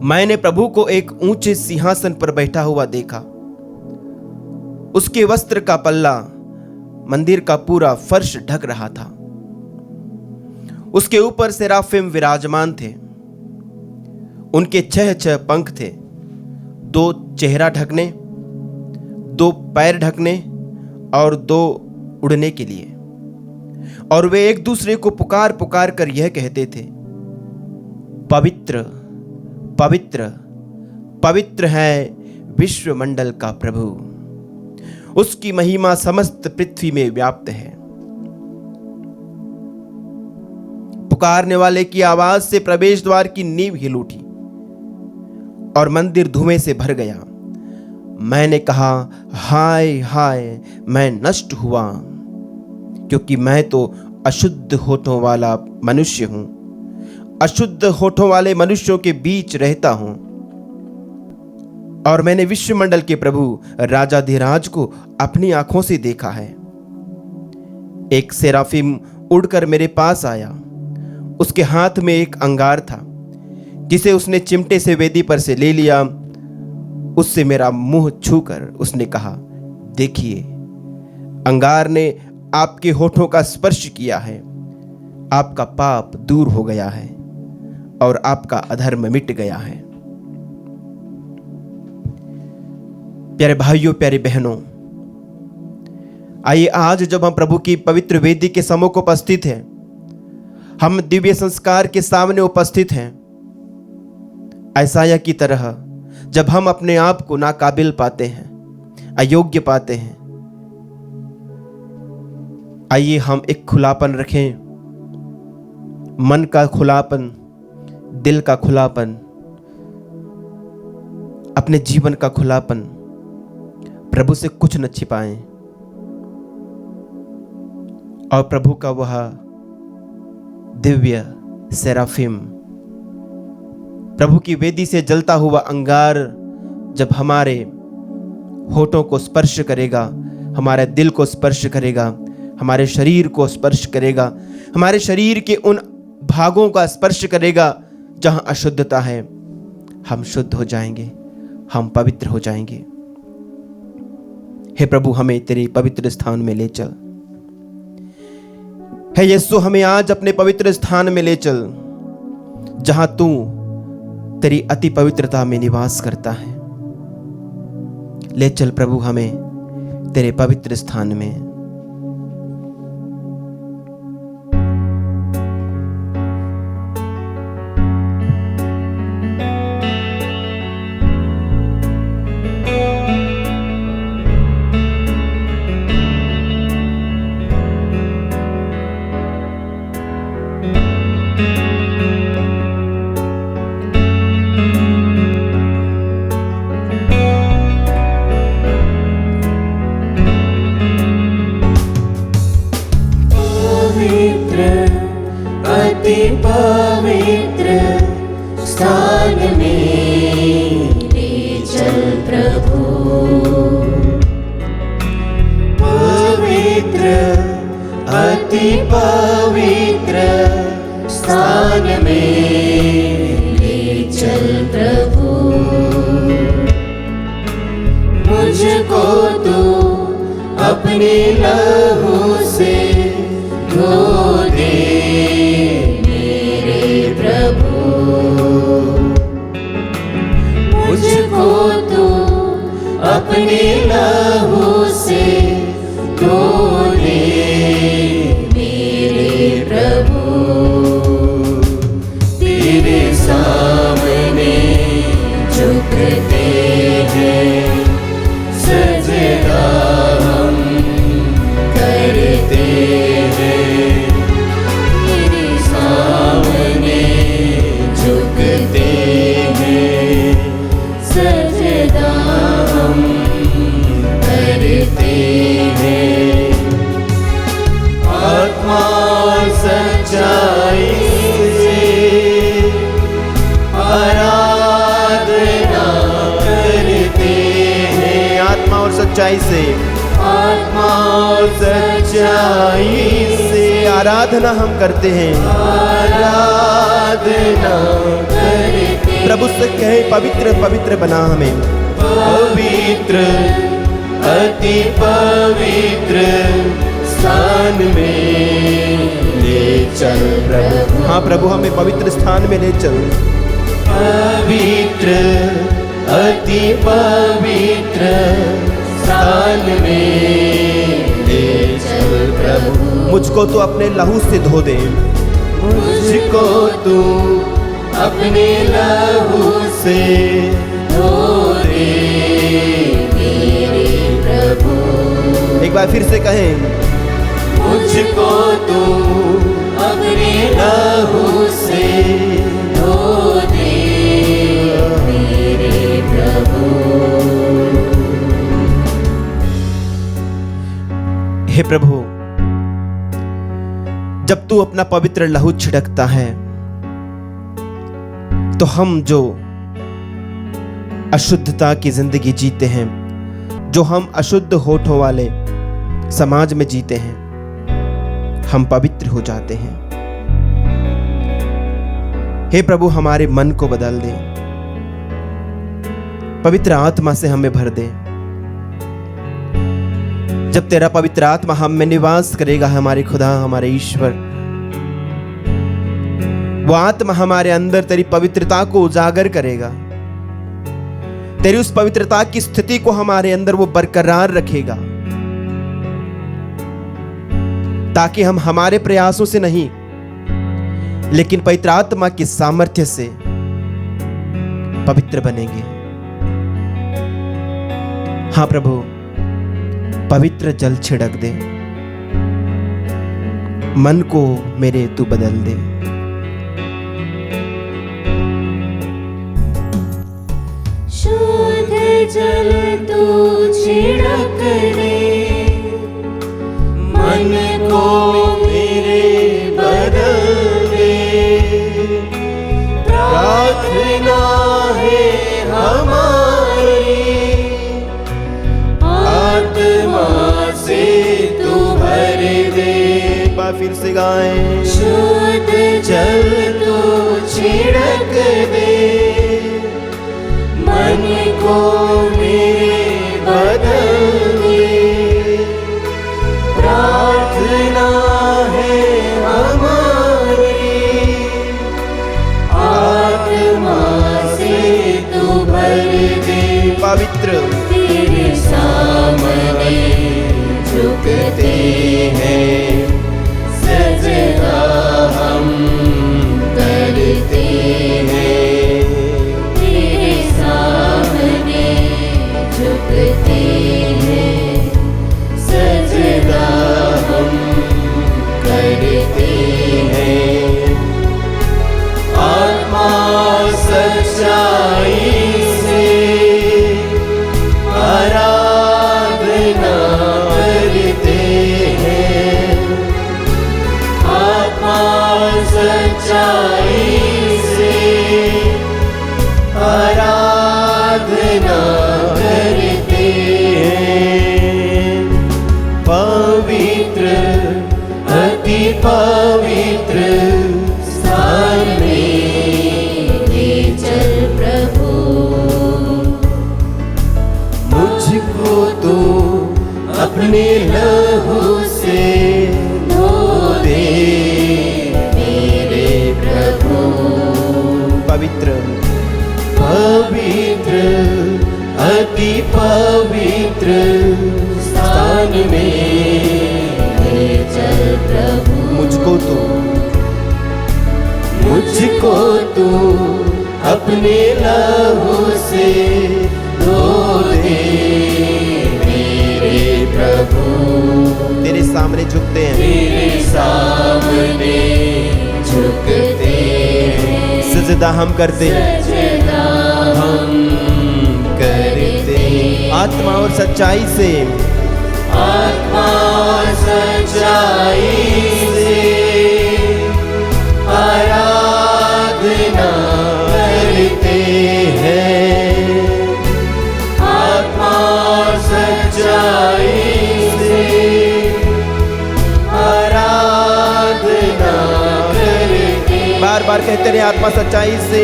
D: मैंने प्रभु को एक ऊंचे सिंहासन पर बैठा हुआ देखा। उसके वस्त्र का पल्ला मंदिर का पूरा फर्श ढक रहा था। उसके ऊपर सेराफिम विराजमान थे, उनके 6 पंख थे, 2 चेहरा ढकने, 2 पैर ढकने और 2 उड़ने के लिए। और वे एक दूसरे को पुकार पुकार कर यह कहते थे, पवित्र पवित्र पवित्र है विश्वमंडल का प्रभु, उसकी महिमा समस्त पृथ्वी में व्याप्त है। पुकारने वाले की आवाज से प्रवेश द्वार की नींव हिल उठी और मंदिर धुएं से भर गया। मैंने कहा, हाय हाय, मैं नष्ट हुआ, क्योंकि मैं तो अशुद्ध होठों वाला मनुष्य हूं अशुद्ध होठों वाले मनुष्यों के बीच रहता हूं, और मैंने विश्वमंडल के प्रभु राजाधिराज को अपनी आंखों से देखा है। एक सेराफिम उड़कर मेरे पास आया। उसके हाथ में एक अंगार था, जिसे उसने चिमटे से वेदी पर से ले लिया। उससे मेरा मुंह छूकर उसने कहा, देखिए, अंगार ने आपके होठों का स्पर्श किया है। आपका पाप दूर हो गया है और आपका अधर्म मिट गया है। प्यारे भाइयों, प्यारी बहनों, आइए आज जब हम प्रभु की पवित्र वेदी के सम्मुख उपस्थित हैं, हम दिव्य संस्कार के सामने उपस्थित हैं, यशायाह की तरह जब हम अपने आप को नाकाबिल पाते हैं, अयोग्य पाते हैं, आइए हम एक खुलापन रखें, मन का खुलापन, दिल का खुलापन, अपने जीवन का खुलापन, प्रभु से कुछ न छिपाएं और प्रभु का वह दिव्य सेराफिम, प्रभु की वेदी से जलता हुआ अंगार जब हमारे होठों को स्पर्श करेगा, हमारे दिल को स्पर्श करेगा, हमारे शरीर को स्पर्श करेगा, हमारे शरीर के उन भागों का स्पर्श करेगा जहां अशुद्धता है, हम शुद्ध हो जाएंगे, हम पवित्र हो जाएंगे। हे प्रभु, हमें तेरे पवित्र स्थान में ले चल। हे यीशु, हमें आज अपने पवित्र स्थान में ले चल, जहां तू तेरी अति पवित्रता में निवास करता है। ले चल प्रभु हमें तेरे पवित्र स्थान में।
C: पवित्र स्थान में ले चल प्रभु, पवित्र अति पवित्र स्थान में ले चल प्रभु। मुझको तू अपने लहू से धो दे अपने लहू से धो दे मेरे प्रभु। तेरे सामने झुकते हैं, सजदा हम करते हैं। तेरे सामने झुकते हैं, सजदा आत्मा सच्चाई से आराधना करते हैं। आत्मा और सच्चाई से, आत्मा और सच्चाई से आराधना हम करते हैं, आराधना करते। प्रभु से कहे, पवित्र पवित्र बना हमें, पवित्र अति पवित्र स्थान में ले चल प्रभु। हाँ प्रभु, हमें पवित्र स्थान में ले चल। पवित्र अति पवित्र स्थान में ले चल प्रभु। मुझको तो अपने लहू से धो दे, मुझको तू अपने लहू से धो दे मेरे प्रभु। एक बार फिर से कहें, मुझको तू अपने लहू से धो दे मेरे प्रभु। हे प्रभु, जब तू अपना पवित्र लहू छिड़कता है
D: तो हम जो अशुद्धता की जिंदगी जीते हैं, जो हम अशुद्ध होठों वाले समाज में जीते हैं, हम पवित्र हो जाते हैं। हे प्रभु, हमारे मन को बदल दे, पवित्र आत्मा से हमें भर दे। जब तेरा पवित्र आत्मा हम में निवास करेगा, हमारे खुदा, हमारे ईश्वर, वो आत्मा हमारे अंदर तेरी पवित्रता को उजागर करेगा, तेरी उस पवित्रता की स्थिति को हमारे अंदर वो बरकरार रखेगा, ताकि हम हमारे प्रयासों से नहीं लेकिन पवित्र आत्मा की सामर्थ्य से पवित्र बनेंगे। हाँ प्रभु, पवित्र जल छिड़क दे, मन को मेरे तू बदल दे।
B: शुद्ध जल तू छिड़क दे, मन को मेरे बदल दे। प्रार्थना है हमारी, आत्मा से तू भर दे।
D: फिर से गाएं।
B: शुद्ध जल तू छिड़क दे, मन को मेरे बदल दे। प्रार्थना है हमारी, आत्मा से तू भर दे।
D: पवित्र
B: तेरे सामने झुकते हैं, सजदा हम करते हैं। तेरे सामने झुकते हैं, सजदा हम करते हैं। आत्मा सच्चाई से आराधना करते हैं। आत्मा सच्चाई से आराधना करते हैं। पवित्र, अति पवित्र स्थान में ले चल प्रभु। मुझको तो अपने लहू से धो दे मेरे प्रभु।
D: पवित्र
B: पवित्र, अति पवित्र स्थान में ले चल प्रभु।
D: मुझको
B: तो अपने लहू से धो दे मेरे प्रभु।
D: तेरे सामने झुकते हैं,
B: तेरे सामने झुकते हैं,
D: सजदा हम करते हैं।
B: सजदा हम करते हैं।
D: आत्मा और सच्चाई से,
B: आत्मा सच्चाई से आराधना करते हैं। आत्मा सच्चाई से आराधना करते हैं।
D: बार बार कहते रहे, आत्मा सच्चाई से,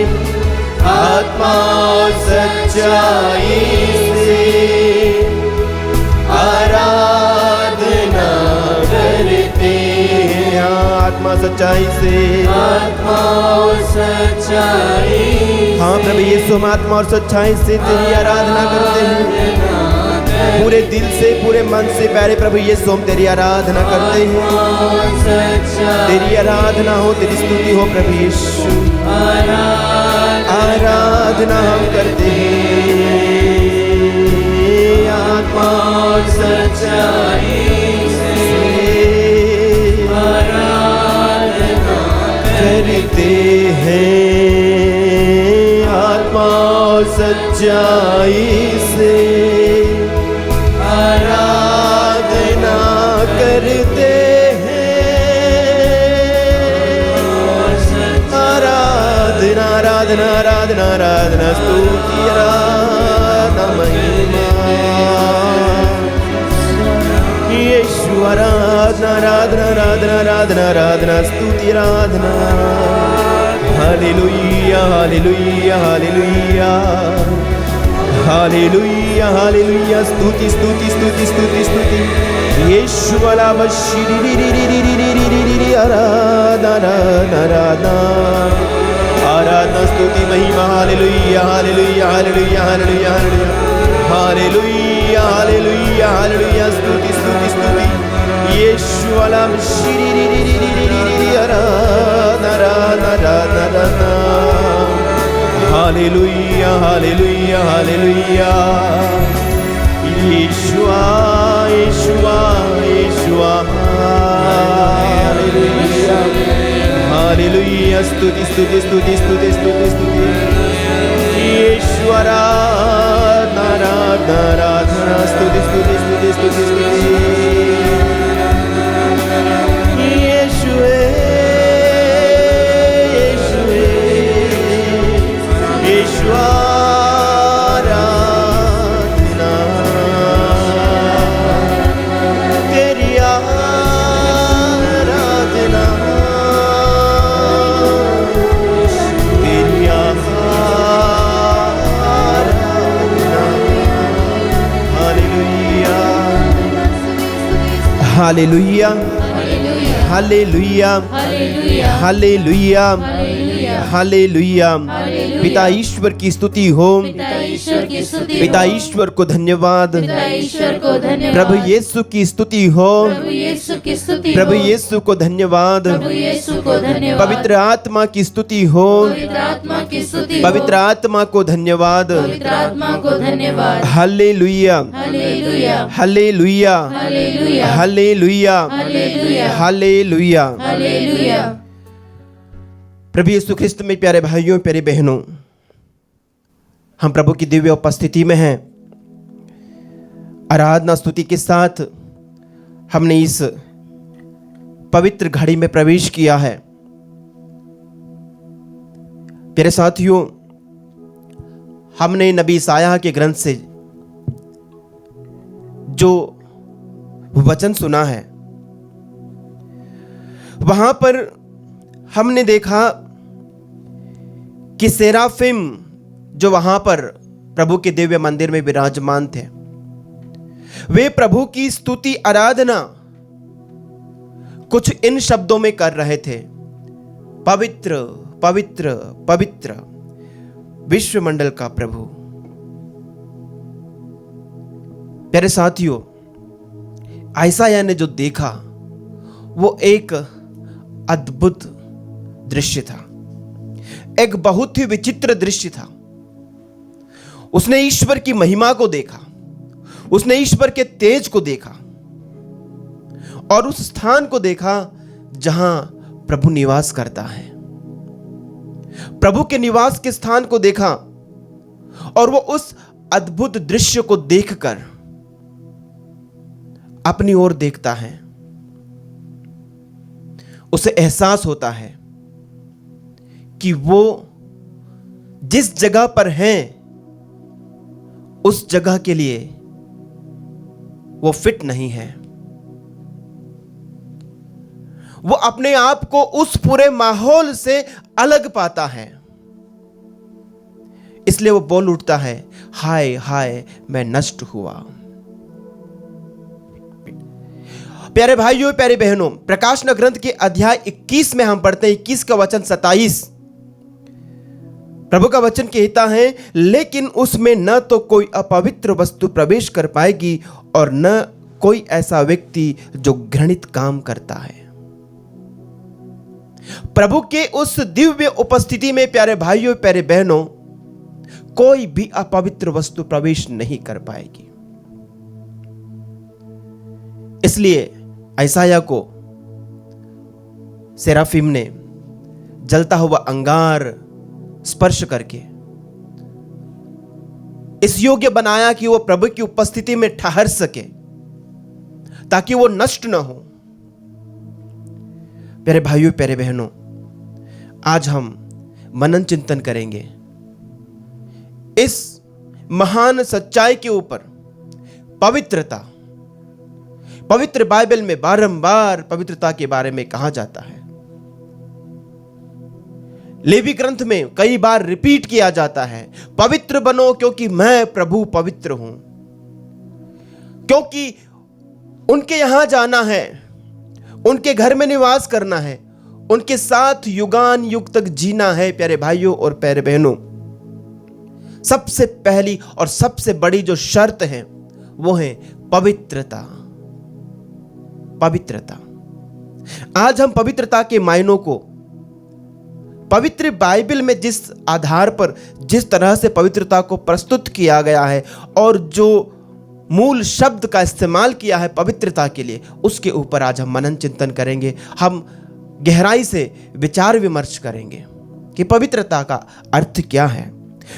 B: आत्मा सच्चाई से आराधना करते हैं।
D: आत्मा सच्चाई से,
B: आत्मा सच्चाई।
D: हाँ प्रभु यीशु, हम आत्मा और सच्चाई से तेरी आराधना करते हैं। पूरे दिल से, पूरे मन से प्यारे प्रभु यीशु, हम तेरी आराधना करते हैं। तेरी आराधना हो, तेरी स्तुति हो प्रभु यीशु। आराधना हम करते हैं। आत्मा और
B: सच्चाई से आराधना
D: करते हैं। आत्मा और सच्चाई से आराधना करते हैं। आराधना, आराधना, आराधना।
C: आराधना आराधना स्तुति आराधना महिमा यीशु आराधना आराधना आराधना आराधना आराधना स्तुति आराधना hallelujah hallelujah hallelujah hallelujah hallelujah स्तुति स्तुति स्तुति स्तुति स्तुति यीशु वाला बशीरी आराधना आराधना आराधना स्तुति महिमा hallelujah hallelujah hallelujah hallelujah hallelujah hallelujah hallelujah स्तुति स्तुति स्तुति यीशु वाला बशीरी आराधना आराधना hallelujah hallelujah hallelujah Yeshua Yeshua Yeshua hallelujah hallelujah स्तुति स्तुति स्तुति स्तुति स्तुति स्तुति यीशु आराधना आराधना आराधना स्तुति स्तुति स्तुति स्तुति स्तुति हालेलुया हालेलुया हालेलुया हालेलुया पिता ईश्वर की स्तुति हो पिता ईश्वर को धन्यवाद प्रभु यीशु की स्तुति हो प्रभु यीशु को धन्यवाद पवित्र आत्मा की स्तुति हो पवित्र आत्मा को धन्यवाद हालेलुया हालेलुया हालेलुया हालेलुया प्रभु यीशु ख्रिस्त में प्यारे भाइयों प्यारे बहनों, हम प्रभु की दिव्य उपस्थिति में हैं। आराधना स्तुति के साथ हमने इस पवित्र घड़ी में प्रवेश किया है। प्यारे साथियों, हमने नबी ईसाया के ग्रंथ से जो वचन सुना है, वहां पर हमने देखा कि सेराफिम जो वहां पर प्रभु के दिव्य मंदिर में विराजमान थे, वे प्रभु की स्तुति आराधना कुछ इन शब्दों में कर रहे थे। पवित्र पवित्र पवित्र विश्वमंडल का प्रभु। प्यारे साथियों, आयसाया ने जो देखा वो एक अद्भुत दृश्य था, एक बहुत ही विचित्र दृश्य था। उसने ईश्वर की महिमा को देखा, उसने ईश्वर के तेज को देखा और उस स्थान को देखा जहां प्रभु निवास करता है। प्रभु के निवास के स्थान को देखा और वो उस अद्भुत दृश्य को देखकर अपनी ओर देखता है। उसे एहसास होता है कि वो जिस जगह पर है उस जगह के लिए वो फिट नहीं है। वो अपने आप को उस पूरे माहौल से अलग पाता है। इसलिए वो बोल उठता है, हाय हाय मैं नष्ट हुआ। प्यारे भाइयों प्यारे बहनों, प्रकाशना ग्रंथ के अध्याय 21 में हम पढ़ते हैं 21 का वचन 27। प्रभु का वचन कहता है, लेकिन उसमें न तो कोई अपवित्र वस्तु प्रवेश कर पाएगी और न कोई ऐसा व्यक्ति जो घृणित काम करता है। प्रभु के उस दिव्य उपस्थिति में प्यारे भाइयों प्यारे बहनों, कोई भी अपवित्र वस्तु प्रवेश नहीं कर पाएगी। इसलिए आयसाया को सेराफिम ने जलता हुआ अंगार स्पर्श करके इस योग्य बनाया कि वो प्रभु की उपस्थिति में ठहर सके, ताकि वो नष्ट ना हो। प्यारे भाइयों प्यारे बहनों, आज हम मनन चिंतन करेंगे
D: इस महान सच्चाई के ऊपर पवित्रता, पवित्र बाइबल में बारंबार पवित्रता के बारे में कहा जाता है। लेवी ग्रंथ में कई बार रिपीट किया जाता है, पवित्र बनो क्योंकि मैं प्रभु पवित्र हूं। क्योंकि उनके यहां जाना है, उनके घर में निवास करना है, उनके साथ युगान युग तक जीना है। प्यारे भाइयों और प्यारे बहनों, सबसे पहली और सबसे बड़ी जो शर्त है वो है पवित्रता। पवित्रता। आज हम पवित्रता के मायनों को पवित्र बाइबल में जिस आधार पर, जिस तरह से पवित्रता को प्रस्तुत किया गया है और जो मूल शब्द का इस्तेमाल किया है पवित्रता के लिए, उसके ऊपर आज हम मनन चिंतन करेंगे। हम गहराई से विचार विमर्श करेंगे कि पवित्रता का अर्थ क्या है,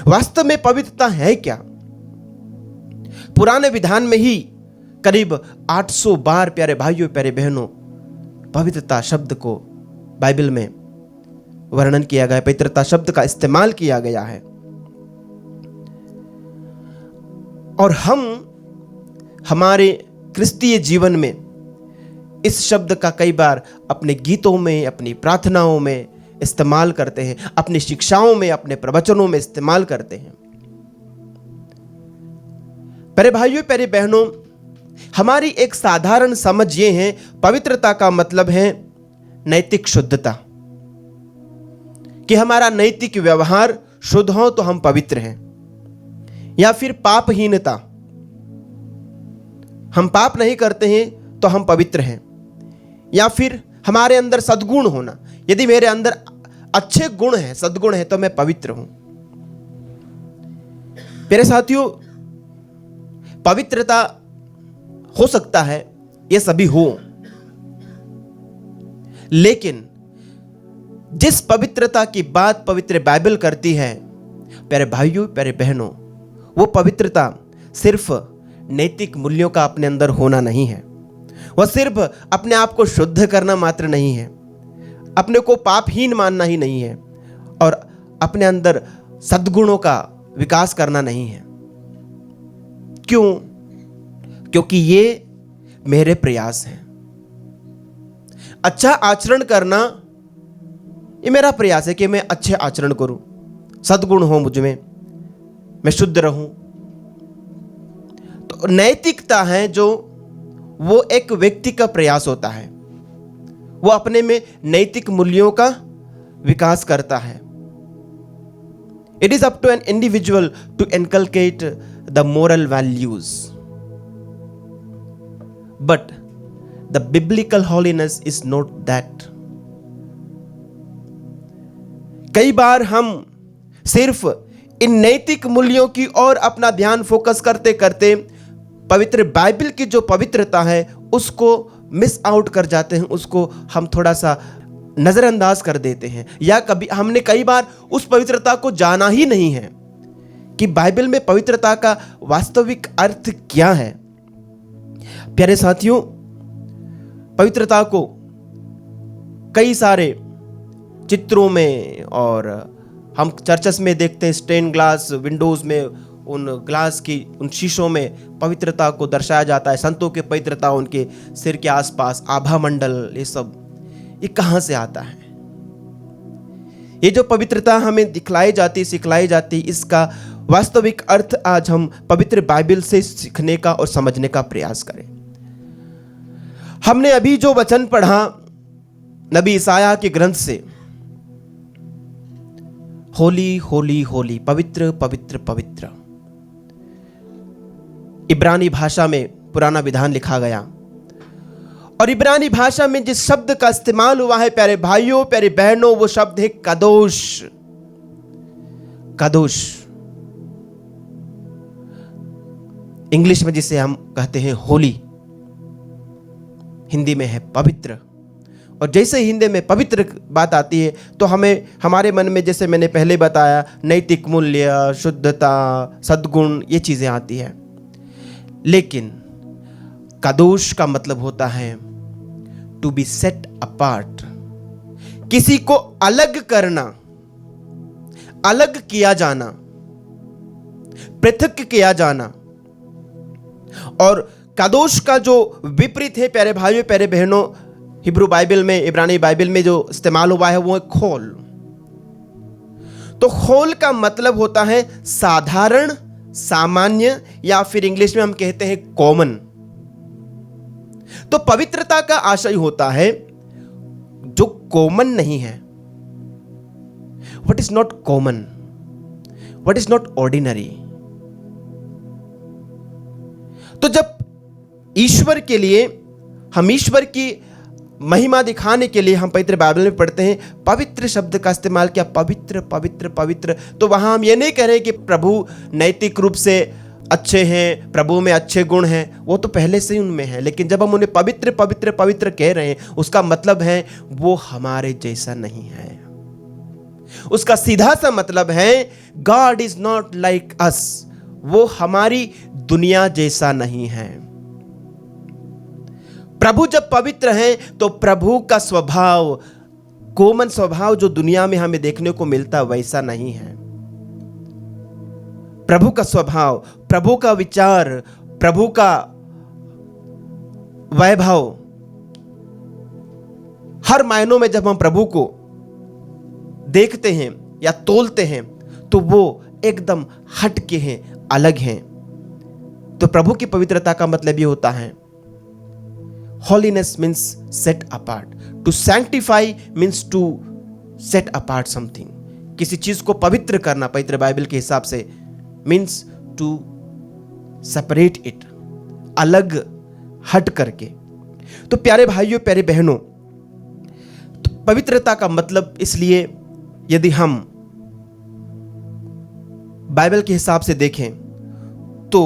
D: वास्तव में पवित्रता है क्या। पुराने विधान में ही करीब 800 बार प्यारे भाइयों प्यारे बहनों पवित्रता शब्द को बाइबल में वर्णन किया गया, पवित्रता शब्द का इस्तेमाल किया गया है। और हम हमारे क्रिस्तीय जीवन में इस शब्द का कई बार अपने गीतों में, अपनी प्रार्थनाओं में इस्तेमाल करते हैं, अपनी शिक्षाओं में, अपने प्रवचनों में इस्तेमाल करते हैं। प्यारे भाइयों प्यारे बहनों, हमारी एक साधारण समझ ये है, पवित्रता का मतलब है नैतिक शुद्धता, कि हमारा नैतिक व्यवहार शुद्ध हो तो हम पवित्र हैं, या फिर पापहीनता, हम पाप नहीं करते हैं तो हम पवित्र हैं, या फिर हमारे अंदर सद्गुण होना, यदि मेरे अंदर अच्छे गुण हैं, सद्गुण है तो मैं पवित्र हूं। मेरे साथियों, पवित्रता हो सकता है ये सभी हो, लेकिन जिस पवित्रता की बात पवित्र बाइबल करती है प्यारे भाइयों प्यारे बहनों, वो पवित्रता सिर्फ नैतिक मूल्यों का अपने अंदर होना नहीं है, वह सिर्फ अपने आप को शुद्ध करना मात्र नहीं है, अपने को पापहीन मानना ही नहीं है, और अपने अंदर सद्गुणों का विकास करना नहीं है। क्यों? क्योंकि ये मेरे प्रयास हैं। अच्छा आचरण करना ये मेरा प्रयास है कि मैं अच्छे आचरण करूं, सद्गुण हो मुझ में, मैं शुद्ध रहूं। तो नैतिकता है जो वो एक व्यक्ति का प्रयास होता है, वो अपने में नैतिक मूल्यों का विकास करता है। It is up to an individual to inculcate the moral values. But the biblical holiness is not that. कई बार हम सिर्फ इन नैतिक मूल्यों की ओर अपना ध्यान फोकस करते करते पवित्र बाइबल की जो पवित्रता है उसको मिस आउट कर जाते हैं, उसको हम थोड़ा सा नजरअंदाज कर देते हैं, या हमने कई बार उस पवित्रता को जाना ही नहीं है कि बाइबल में पवित्रता का वास्तविक अर्थ क्या है। प्यारे साथियों, पवित्रता को कई सारे चित्रों में और हम चर्चेस में देखते हैं, स्टेन ग्लास विंडोज में उन ग्लास की उन शीशों में पवित्रता को दर्शाया जाता है। संतों की पवित्रता, उनके सिर के आसपास आभा मंडल, ये सब ये कहां से आता है? ये जो पवित्रता हमें दिखलाई जाती, सिखलाई जाती, इसका वास्तविक अर्थ आज हम पवित्र बाइबल से सीखने का और समझने का प्रयास करें। हमने अभी जो वचन पढ़ा नबी ईसाया के ग्रंथ से, होली होली होली, पवित्र पवित्र पवित्र, इब्रानी भाषा में पुराना विधान लिखा गया, और इब्रानी भाषा में जिस शब्द का इस्तेमाल हुआ है प्यारे भाइयों प्यारे बहनों, वो शब्द है कदोश। कदोश इंग्लिश में जिसे हम कहते हैं होली, हिंदी में है पवित्र। और जैसे हिंदी में पवित्र बात आती है तो हमें हमारे मन में, जैसे मैंने पहले बताया, नैतिक मूल्य, शुद्धता, सद्गुण, ये चीजें आती हैं। लेकिन कदोश का मतलब होता है टू बी सेट अपार्ट, किसी को अलग करना, अलग किया जाना, पृथक किया जाना। और कादोश का जो विपरीत है प्यारे भाइयों प्यारे बहनों, हिब्रू बाइबल में, इब्रानी बाइबल में जो इस्तेमाल हुआ है वो है खोल। तो खोल का मतलब होता है साधारण, सामान्य, या फिर इंग्लिश में हम कहते हैं कॉमन। तो पवित्रता का आशय होता है जो कॉमन नहीं है। What is not common, what is not ordinary. तो जब ईश्वर के लिए, हम ईश्वर की महिमा दिखाने के लिए हम पवित्र बाइबल में पढ़ते हैं पवित्र शब्द का इस्तेमाल किया, पवित्र पवित्र पवित्र। तो वहां हम ये नहीं कह रहे कि प्रभु नैतिक रूप से अच्छे हैं, प्रभु में अच्छे गुण हैं, वो तो पहले से ही उनमें है। लेकिन जब हम उन्हें पवित्र पवित्र पवित्र कह रहे हैं, उसका मतलब है वो हमारे जैसा नहीं है। उसका सीधा सा मतलब है God is not like us, वो हमारी दुनिया जैसा नहीं है। प्रभु जब पवित्र हैं तो प्रभु का स्वभाव, कॉमन स्वभाव जो दुनिया में हमें देखने को मिलता वैसा नहीं है। प्रभु का स्वभाव, प्रभु का विचार, प्रभु का वैभव, हर मायनों में जब हम प्रभु को देखते हैं या तोलते हैं तो वो एकदम हट के हैं, अलग हैं। तो प्रभु की पवित्रता का मतलब ये होता है, holiness means set apart, to sanctify means to set apart something। किसी चीज को पवित्र करना पवित्र बाइबल के हिसाब से means to separate it, अलग हट करके। तो प्यारे भाइयों प्यारे बहनों, तो पवित्रता का मतलब इसलिए यदि हम बाइबल के हिसाब से देखें तो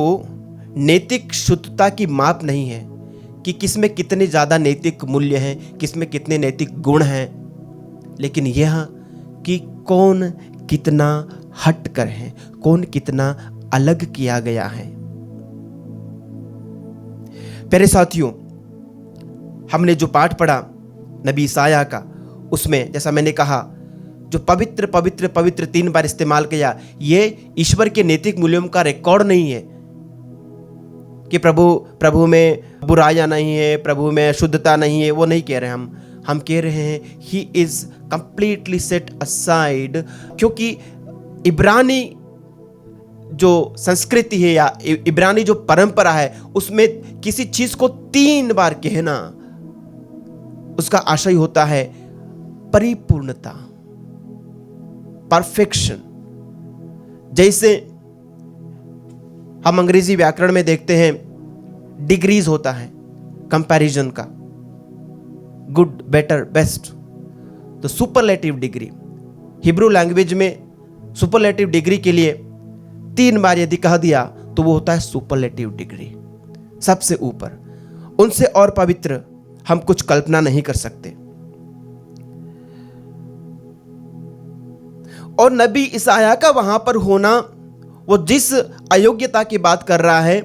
D: नैतिक शुद्धता की माप नहीं है कि किसमें कितने ज्यादा नैतिक मूल्य हैं, किसमें कितने नैतिक गुण हैं, लेकिन यह कि कौन कितना हट कर है, कौन कितना अलग किया गया है। प्यारे साथियों, हमने जो पाठ पढ़ा नबी ईसाया का, उसमें जैसा मैंने कहा जो पवित्र पवित्र पवित्र 3 बार इस्तेमाल किया, ये ईश्वर के नैतिक मूल्यों का रिकॉर्ड नहीं है कि प्रभु में बुराइयां नहीं है, प्रभु में शुद्धता नहीं है, वो नहीं कह रहे हम कह रहे हैं he is completely set aside. क्योंकि इब्रानी जो संस्कृति है या इब्रानी जो परंपरा है उसमें किसी चीज को 3 बार कहना, उसका आशय होता है परिपूर्णता, परफेक्शन। जैसे हम अंग्रेजी व्याकरण में देखते हैं डिग्रीज होता है कंपैरिजन का, गुड, बेटर, बेस्ट। तो सुपरलेटिव डिग्री, हिब्रू लैंग्वेज में सुपरलेटिव डिग्री के लिए 3 बार यदि कह दिया तो वो होता है सुपरलेटिव डिग्री, सबसे ऊपर। उनसे और पवित्र हम कुछ कल्पना नहीं कर सकते। और नबी ईसाया का वहां पर होना, वो जिस अयोग्यता की बात कर रहा है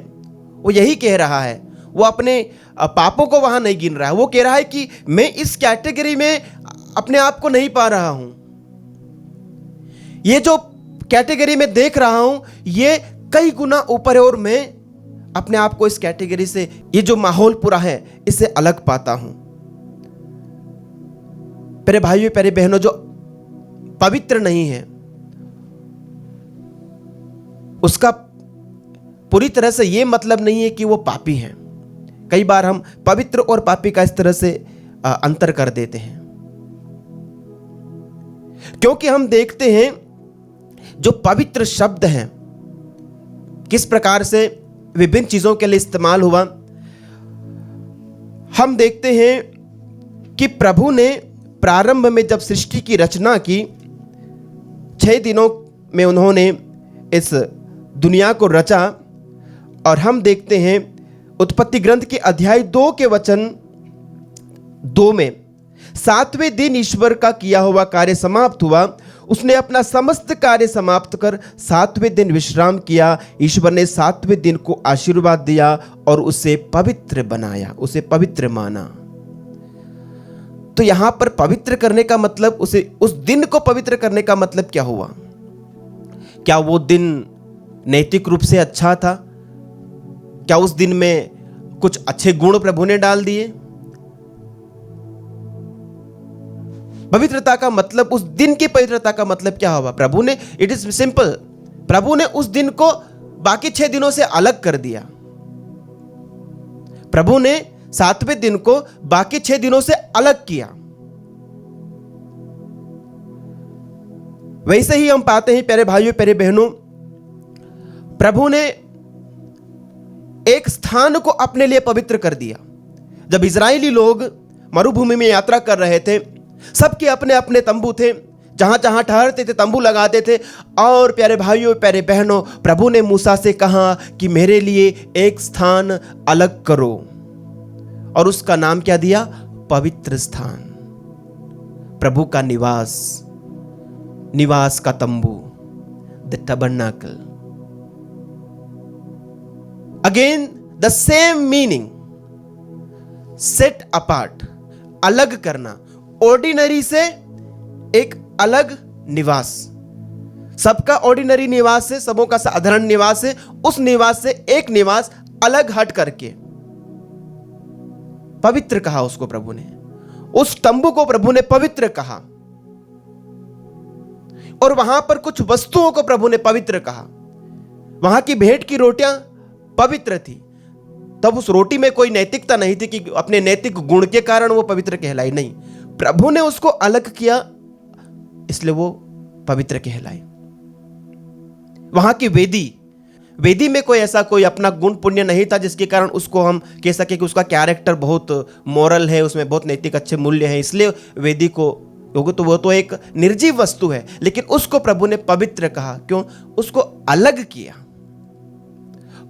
D: वो यही कह रहा है, वो अपने पापों को वहां नहीं गिन रहा है। वो कह रहा है कि मैं इस कैटेगरी में अपने आप को नहीं पा रहा हूं, ये जो कैटेगरी में देख रहा हूं ये कई गुना ऊपर है और मैं अपने आप को इस कैटेगरी से, ये जो माहौल पूरा है, इससे अलग पाता हूं। प्यारे भाइयों प्यारे बहनों, जो पवित्र नहीं है उसका पूरी तरह से यह मतलब नहीं है कि वो पापी हैं। कई बार हम पवित्र और पापी का इस तरह से अंतर कर देते हैं, क्योंकि हम देखते हैं जो पवित्र शब्द हैं किस प्रकार से विभिन्न चीजों के लिए इस्तेमाल हुआ। हम देखते हैं कि प्रभु ने प्रारंभ में जब सृष्टि की रचना की, 6 दिनों में उन्होंने इस दुनिया को रचा। और हम देखते हैं उत्पत्ति ग्रंथ के अध्याय 2 के वचन 2 में, 7वें दिन ईश्वर का किया हुआ कार्य समाप्त हुआ, उसने अपना समस्त कार्य समाप्त कर 7वें दिन विश्राम किया। ईश्वर ने 7वें दिन को आशीर्वाद दिया और उसे पवित्र बनाया, उसे पवित्र माना। तो यहां पर पवित्र करने का मतलब, उसे उस दिन को पवित्र करने का मतलब क्या हुआ? क्या वो दिन नैतिक रूप से अच्छा था? क्या उस दिन में कुछ अच्छे गुण प्रभु ने डाल दिए? पवित्रता का मतलब, उस दिन की पवित्रता का मतलब क्या होगा? प्रभु ने, इट इज सिंपल, प्रभु ने उस दिन को बाकी 6 दिनों से अलग कर दिया। प्रभु ने 7वें दिन को बाकी 6 दिनों से अलग किया। वैसे ही हम पाते हैं प्यारे भाइयों प्यारे बहनों, प्रभु ने एक स्थान को अपने लिए पवित्र कर दिया। जब इजरायली लोग मरुभूमि में यात्रा कर रहे थे, सबके अपने अपने तंबू थे, जहां जहां ठहरते थे तंबू लगाते थे। और प्यारे भाइयों प्यारे बहनों, प्रभु ने मूसा से कहा कि मेरे लिए एक स्थान अलग करो, और उसका नाम क्या दिया? पवित्र स्थान, प्रभु का निवास, निवास का तंबू, the tabernacle. Again the same meaning, set apart, अलग करना, ऑर्डिनरी से एक अलग निवास। सबका ऑर्डिनरी निवास है, सबों का साधारण निवास है, उस निवास से एक निवास अलग हट करके पवित्र कहा उसको प्रभु ने। उस तंबू को प्रभु ने पवित्र कहा, और वहां पर कुछ वस्तुओं को प्रभु ने पवित्र कहा। वहां की भेंट की रोटियां पवित्र थी। तब उस रोटी में कोई नैतिकता नहीं थी कि अपने नैतिक गुण के कारण वो पवित्र कहलाई, नहीं, प्रभु ने उसको अलग किया, इसलिए वो पवित्र कहलाई। वहां की वेदी में कोई ऐसा कोई अपना गुण पुण्य नहीं था जिसके कारण उसको हम कह सके कि उसका कैरेक्टर बहुत मॉरल है, उसमें बहुत नैतिक अच्छे मूल्य हैं, इसलिए वेदी को, तो वो तो एक निर्जीव वस्तु है, लेकिन उसको प्रभु ने पवित्र कहा। क्यों? उसको अलग किया।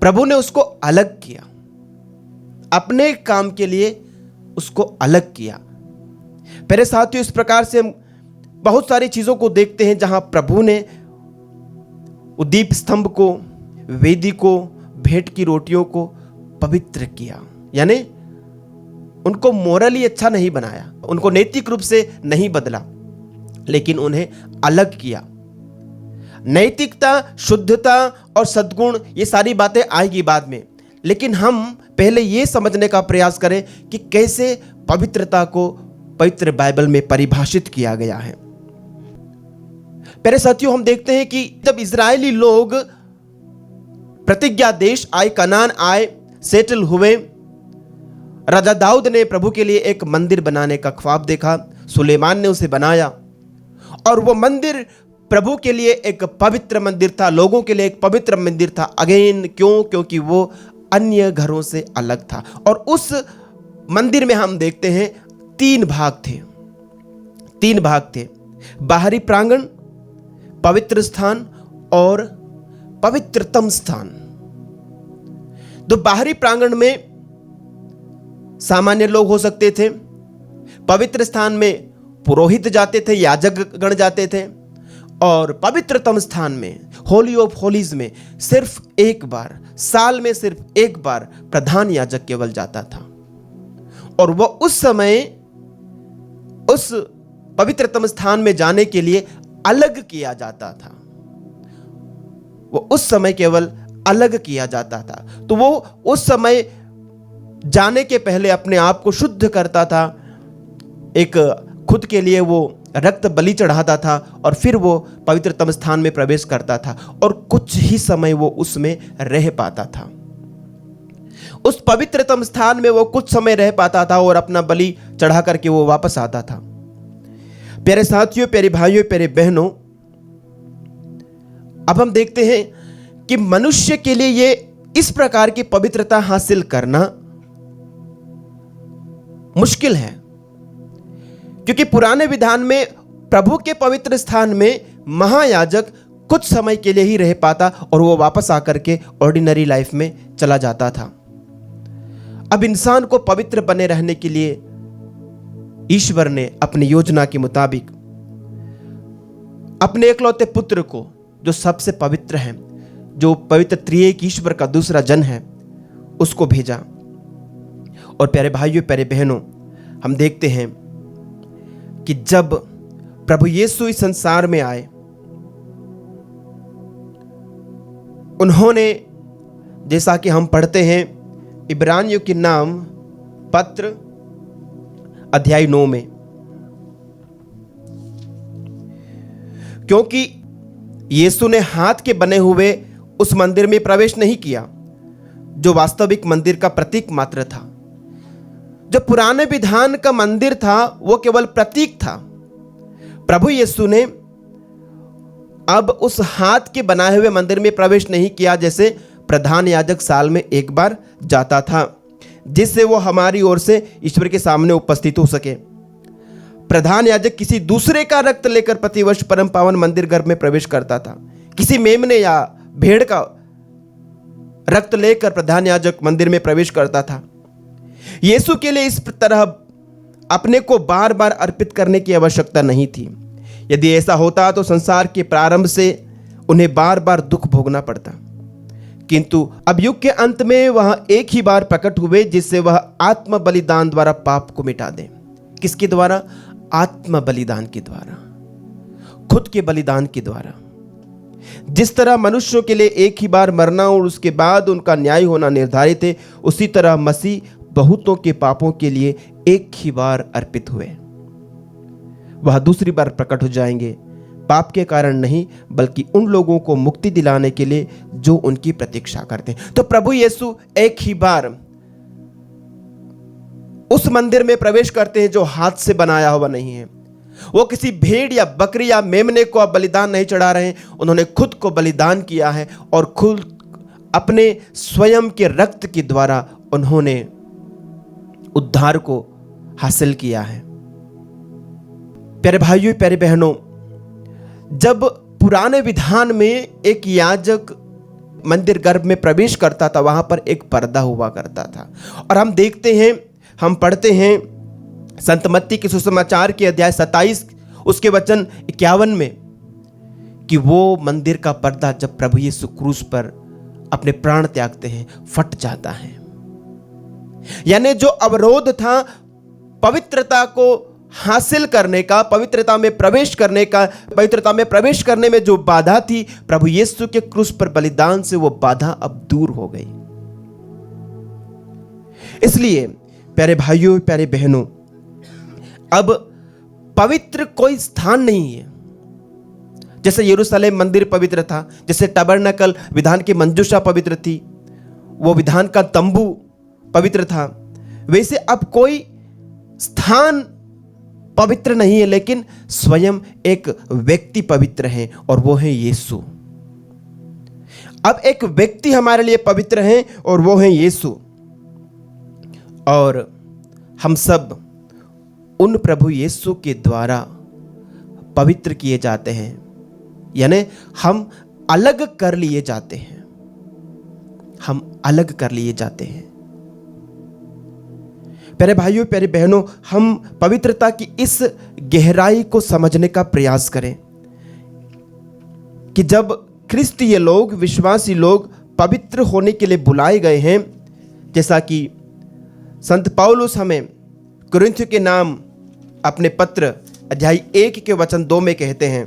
D: प्रभु ने उसको अलग किया, अपने काम के लिए उसको अलग किया। मेरे साथियों, इस प्रकार से हम बहुत सारी चीजों को देखते हैं जहां प्रभु ने दीप स्तंभ को, वेदी को, भेंट की रोटियों को पवित्र किया। यानी उनको मोरली अच्छा नहीं बनाया, उनको नैतिक रूप से नहीं बदला, लेकिन उन्हें अलग किया। नैतिकता, शुद्धता और सद्गुण, ये सारी बातें आएगी बाद में, लेकिन हम पहले ये समझने का प्रयास करें कि कैसे पवित्रता को पवित्र बाइबल में परिभाषित किया गया है। प्यारे साथियों, हम देखते हैं कि जब इजरायली लोग प्रतिज्ञा देश आए, कनान आए, सेटल हुए, राजा दाऊद ने प्रभु के लिए एक मंदिर बनाने का ख्वाब देखा, सुलेमान ने उसे बनाया, और वो मंदिर प्रभु के लिए एक पवित्र मंदिर था, लोगों के लिए एक पवित्र मंदिर था। अगेन क्यों? क्योंकि वो अन्य घरों से अलग था। और उस मंदिर में हम देखते हैं 3 भाग थे। 3 भाग थे, बाहरी प्रांगण, पवित्र स्थान और पवित्रतम स्थान। तो बाहरी प्रांगण में सामान्य लोग हो सकते थे, पवित्र स्थान में पुरोहित जाते थे, याजक गण जाते थे, और पवित्रतम स्थान में, होली ऑफ होलीज में सिर्फ एक बार, साल में सिर्फ एक बार प्रधान याजक केवल जाता था। और वह उस समय उस पवित्रतम स्थान में जाने के लिए अलग किया जाता था। वो उस समय केवल अलग किया जाता था। तो वो उस समय जाने के पहले अपने आप को शुद्ध करता था, एक खुद के लिए वो रक्त बलि चढ़ाता था, और फिर वो पवित्रतम स्थान में प्रवेश करता था, और कुछ ही समय वो उसमें रह पाता था। उस पवित्रतम स्थान में वो कुछ समय रह पाता था और अपना बलि चढ़ा करके वो वापस आता था। प्यारे साथियों, प्यारे भाइयों, प्यारे बहनों, अब हम देखते हैं कि मनुष्य के लिए ये इस प्रकार की पवित्रता हासिल करना मुश्किल है, क्योंकि पुराने विधान में प्रभु के पवित्र स्थान में महायाजक कुछ समय के लिए ही रह पाता और वो वापस आकर के ऑर्डिनरी लाइफ में चला जाता था। अब इंसान को पवित्र बने रहने के लिए ईश्वर ने अपनी योजना के मुताबिक अपने एकलौते पुत्र को, जो सबसे पवित्र है, जो पवित्र त्रिएक ईश्वर का दूसरा जन है, उसको भेजा। और प्यारे भाइयों, प्यारे बहनों, हम देखते हैं कि जब प्रभु यीशु इस संसार में आए, उन्होंने, जैसा कि हम पढ़ते हैं इब्रानियों के नाम पत्र अध्याय 9 में, क्योंकि यीशु ने हाथ के बने हुए उस मंदिर में प्रवेश नहीं किया जो वास्तविक मंदिर का प्रतीक मात्र था। जो पुराने विधान का मंदिर था वो केवल प्रतीक था। प्रभु यीशु ने अब उस हाथ के बनाए हुए मंदिर में प्रवेश नहीं किया, जैसे प्रधान याजक साल में एक बार जाता था, जिससे वो हमारी ओर से ईश्वर के सामने उपस्थित हो सके। प्रधान याजक किसी दूसरे का रक्त लेकर प्रतिवर्ष परम पावन मंदिर गर्भ में प्रवेश करता था। किसी मेमने या भेड़ का रक्त लेकर प्रधान याजक मंदिर में प्रवेश करता था। यीशु के लिए इस तरह अपने को बार बार अर्पित करने की आवश्यकता नहीं थी। यदि ऐसा होता तो संसार के प्रारंभ से उन्हें बार बार दुख भोगना पड़ता, किंतु अब युग के अंत में वह एक ही बार प्रकट हुए, जिससे वह आत्म बलिदान द्वारा पाप को मिटा दे। किसके द्वारा? आत्म बलिदान के द्वारा, खुद के बलिदान के द्वारा। जिस तरह मनुष्यों के लिए एक ही बार मरना और उसके बाद उनका न्याय होना निर्धारित है, उसी तरह मसीह बहुतों के पापों के लिए एक ही बार अर्पित हुए। वह दूसरी बार प्रकट हो जाएंगे, पाप के कारण नहीं बल्कि उन लोगों को मुक्ति दिलाने के लिए जो उनकी प्रतीक्षा करते हैं। तो प्रभु यीशु एक ही बार उस मंदिर में प्रवेश करते हैं जो हाथ से बनाया हुआ नहीं है। वो किसी भेड़ या बकरी या मेमने को अब बलिदान नहीं चढ़ा रहे हैं, उन्होंने खुद को बलिदान किया है और खुद अपने स्वयं के रक्त के द्वारा उन्होंने उद्धार को हासिल किया है। प्यारे भाइयों, प्यारे बहनों, जब पुराने विधान में एक याजक मंदिर गर्भ में प्रवेश करता था, वहां पर एक पर्दा हुआ करता था। और हम देखते हैं, हम पढ़ते हैं संत मत्ती के सुसमाचार के अध्याय 27 उसके वचन 51 में कि वो मंदिर का पर्दा जब प्रभु यीशु क्रूस पर अपने प्राण त्यागते हैं फट जाता है। यानी जो अवरोध था पवित्रता को हासिल करने का, पवित्रता में प्रवेश करने का, पवित्रता में प्रवेश करने में जो बाधा थी, प्रभु यीशु के क्रूस पर बलिदान से वो बाधा अब दूर हो गई। इसलिए प्यारे भाइयों, प्यारे बहनों, अब पवित्र कोई स्थान नहीं है। जैसे यरूशलेम मंदिर पवित्र था, जैसे टबरनकल विधान की मंजूषा पवित्र थी, वो विधान का तंबू पवित्र था, वैसे अब कोई स्थान पवित्र नहीं है, लेकिन स्वयं एक व्यक्ति पवित्र है और वो है यीशु। अब एक व्यक्ति हमारे लिए पवित्र है और वो है यीशु। और हम सब उन प्रभु यीशु के द्वारा पवित्र किए जाते हैं, यानी हम अलग कर लिए जाते हैं, हम अलग कर लिए जाते हैं। प्यारे भाइयों, प्यारे बहनों, हम पवित्रता की इस गहराई को समझने का प्रयास करें कि जब ख्रिस्तीय लोग, विश्वासी लोग पवित्र होने के लिए बुलाए गए हैं, जैसा कि संत पौलुस हमें कुरिन्थियों के नाम अपने पत्र अध्याय 1 के वचन 2 में कहते हैं,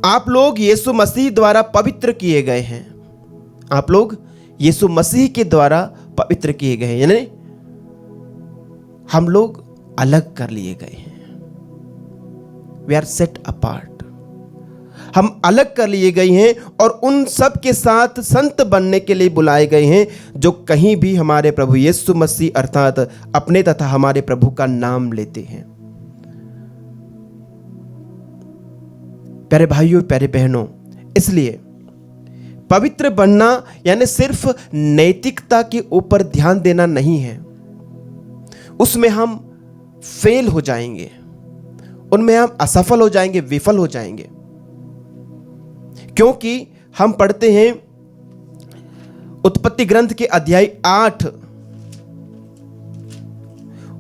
D: आप लोग यीशु मसीह द्वारा पवित्र किए गए हैं। आप लोग यीशु मसीह के द्वारा पवित्र किए गए हैं, यानी हम लोग अलग कर लिए गए हैं। वी आर सेट अपार्ट, हम अलग कर लिए गए हैं और उन सब के साथ संत बनने के लिए बुलाए गए हैं जो कहीं भी हमारे प्रभु यीशु मसीह अर्थात अपने तथा हमारे प्रभु का नाम लेते हैं। प्यारे भाइयों, प्यारे बहनों, इसलिए पवित्र बनना यानी सिर्फ नैतिकता के ऊपर ध्यान देना नहीं है, उसमें हम फेल हो जाएंगे, उनमें हम असफल हो जाएंगे, विफल हो जाएंगे। क्योंकि हम पढ़ते हैं उत्पत्ति ग्रंथ के अध्याय 8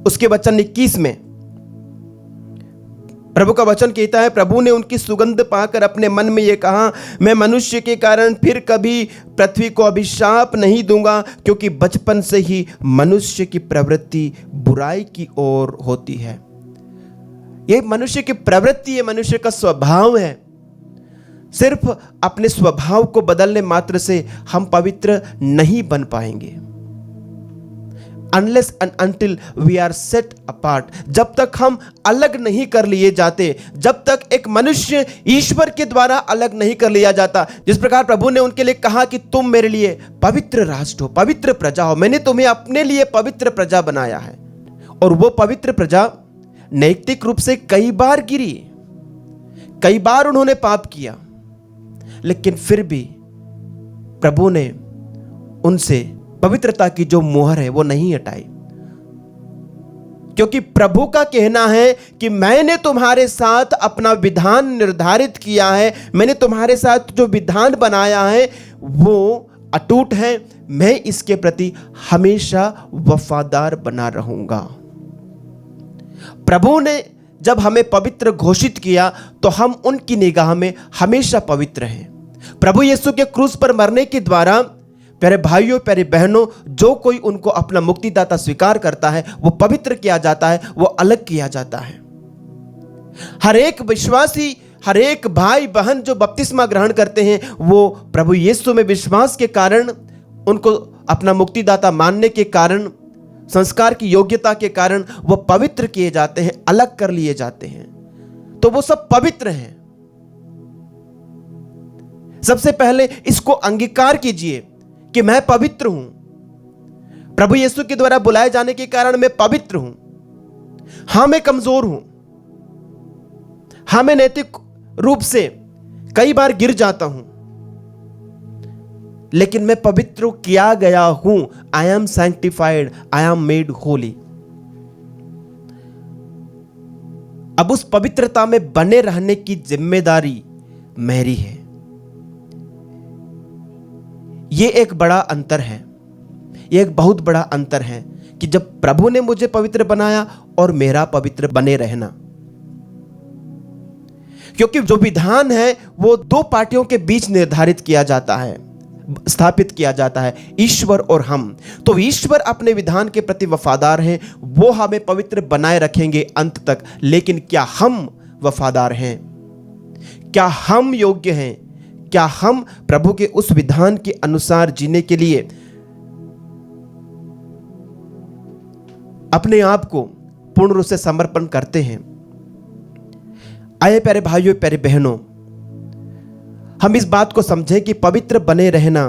D: उसके वचन 21 में प्रभु का वचन कहता है, प्रभु ने उनकी सुगंध पाकर अपने मन में यह कहा, मैं मनुष्य के कारण फिर कभी पृथ्वी को अभिशाप नहीं दूंगा, क्योंकि बचपन से ही मनुष्य की प्रवृत्ति बुराई की ओर होती है। यह मनुष्य की प्रवृत्ति है, मनुष्य का स्वभाव है। सिर्फ अपने स्वभाव को बदलने मात्र से हम पवित्र नहीं बन पाएंगे। Unless and until we are set apart, जब तक हम अलग नहीं कर लिए जाते, जब तक एक मनुष्य ईश्वर के द्वारा अलग नहीं कर लिया जाता, जिस प्रकार प्रभु ने उनके लिए कहा कि तुम मेरे लिए पवित्र राष्ट्र हो, पवित्र प्रजा हो, मैंने तुम्हें अपने लिए पवित्र प्रजा बनाया है। और वो पवित्र प्रजा नैतिक रूप से कई बार गिरी, कई बार उन्होंने पाप किया, लेकिन फिर भी प्रभु ने उनसे पवित्रता की जो मोहर है वो नहीं हटाई, क्योंकि प्रभु का कहना है कि मैंने तुम्हारे साथ अपना विधान निर्धारित किया है, मैंने तुम्हारे साथ जो विधान बनाया है वो अटूट है, मैं इसके प्रति हमेशा वफादार बना रहूंगा। प्रभु ने जब हमें पवित्र घोषित किया तो हम उनकी निगाह में हमेशा पवित्र हैं। प्रभु यीशु के क्रूस पर मरने के द्वारा प्यारे भाइयों, प्यारे बहनों, जो कोई उनको अपना मुक्तिदाता स्वीकार करता है वो पवित्र किया जाता है, वो अलग किया जाता है। हर एक विश्वासी, हर एक भाई बहन जो बपतिस्मा ग्रहण करते हैं वो प्रभु यीशु में विश्वास के कारण, उनको अपना मुक्तिदाता मानने के कारण, संस्कार की योग्यता के कारण वो पवित्र किए जाते हैं, अलग कर लिए जाते हैं। तो वो सब पवित्र हैं। सबसे पहले इसको अंगीकार कीजिए कि मैं पवित्र हूं। प्रभु यीशु के द्वारा बुलाए जाने के कारण मैं पवित्र हूं। हां, मैं कमजोर हूं। हां, मैं नैतिक रूप से कई बार गिर जाता हूं, लेकिन मैं पवित्र किया गया हूं। I am sanctified, I am made Holi. अब उस पवित्रता में बने रहने की जिम्मेदारी मेरी है। ये एक बड़ा अंतर है, ये एक बहुत बड़ा अंतर है कि जब प्रभु ने मुझे पवित्र बनाया और मेरा पवित्र बने रहना। क्योंकि जो विधान है वो दो पार्टियों के बीच निर्धारित किया जाता है, स्थापित किया जाता है, ईश्वर और हम। तो ईश्वर अपने विधान के प्रति वफादार हैं, वो हमें पवित्र बनाए रखेंगे अंत तक। लेकिन क्या हम वफादार हैं? क्या हम योग्य हैं? क्या हम प्रभु के उस विधान के अनुसार जीने के लिए अपने आप को पूर्ण रूप से समर्पण करते हैं? आए प्यारे भाइयों, प्यारे बहनों, हम इस बात को समझें कि पवित्र बने रहना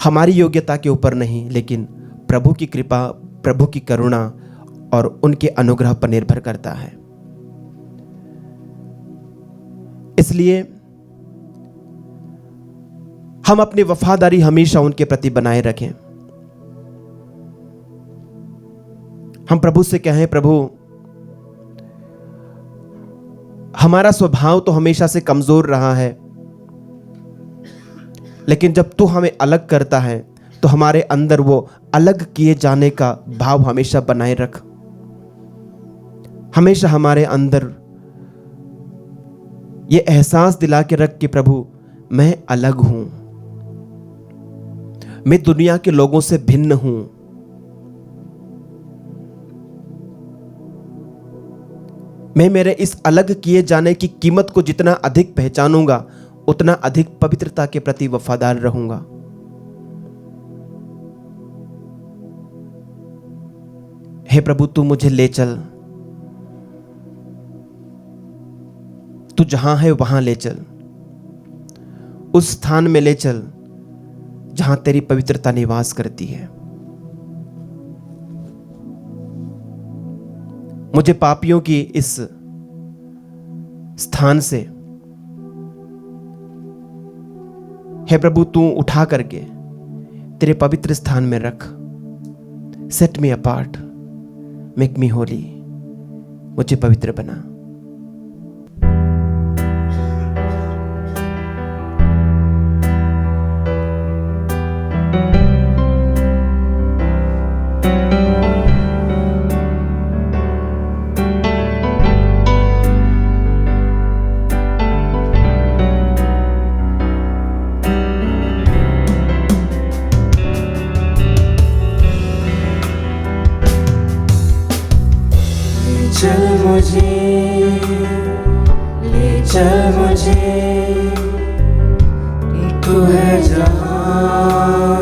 D: हमारी योग्यता के ऊपर नहीं, लेकिन प्रभु की कृपा, प्रभु की करुणा और उनके अनुग्रह पर निर्भर करता है। इसलिए हम अपनी वफादारी हमेशा उनके प्रति बनाए रखें। हम प्रभु से कहें, प्रभु हमारा स्वभाव तो हमेशा से कमजोर रहा है, लेकिन जब तू हमें अलग करता है तो हमारे अंदर वो अलग किए जाने का भाव हमेशा बनाए रख। हमेशा हमारे अंदर ये एहसास दिला के रख कि प्रभु मैं अलग हूं, मैं दुनिया के लोगों से भिन्न हूं। मैं मेरे इस अलग किए जाने की कीमत को जितना अधिक पहचानूंगा उतना अधिक पवित्रता के प्रति वफादार रहूंगा। हे प्रभु, तू मुझे ले चल, तू जहां है वहां ले चल, उस स्थान में ले चल जहां तेरी पवित्रता निवास करती है। मुझे पापियों की इस स्थान से हे प्रभु तू उठा करके तेरे पवित्र स्थान में रख। सेट मी अपार्ट, मेक मी होली, मुझे पवित्र बना।
B: चल मुझे जहाँ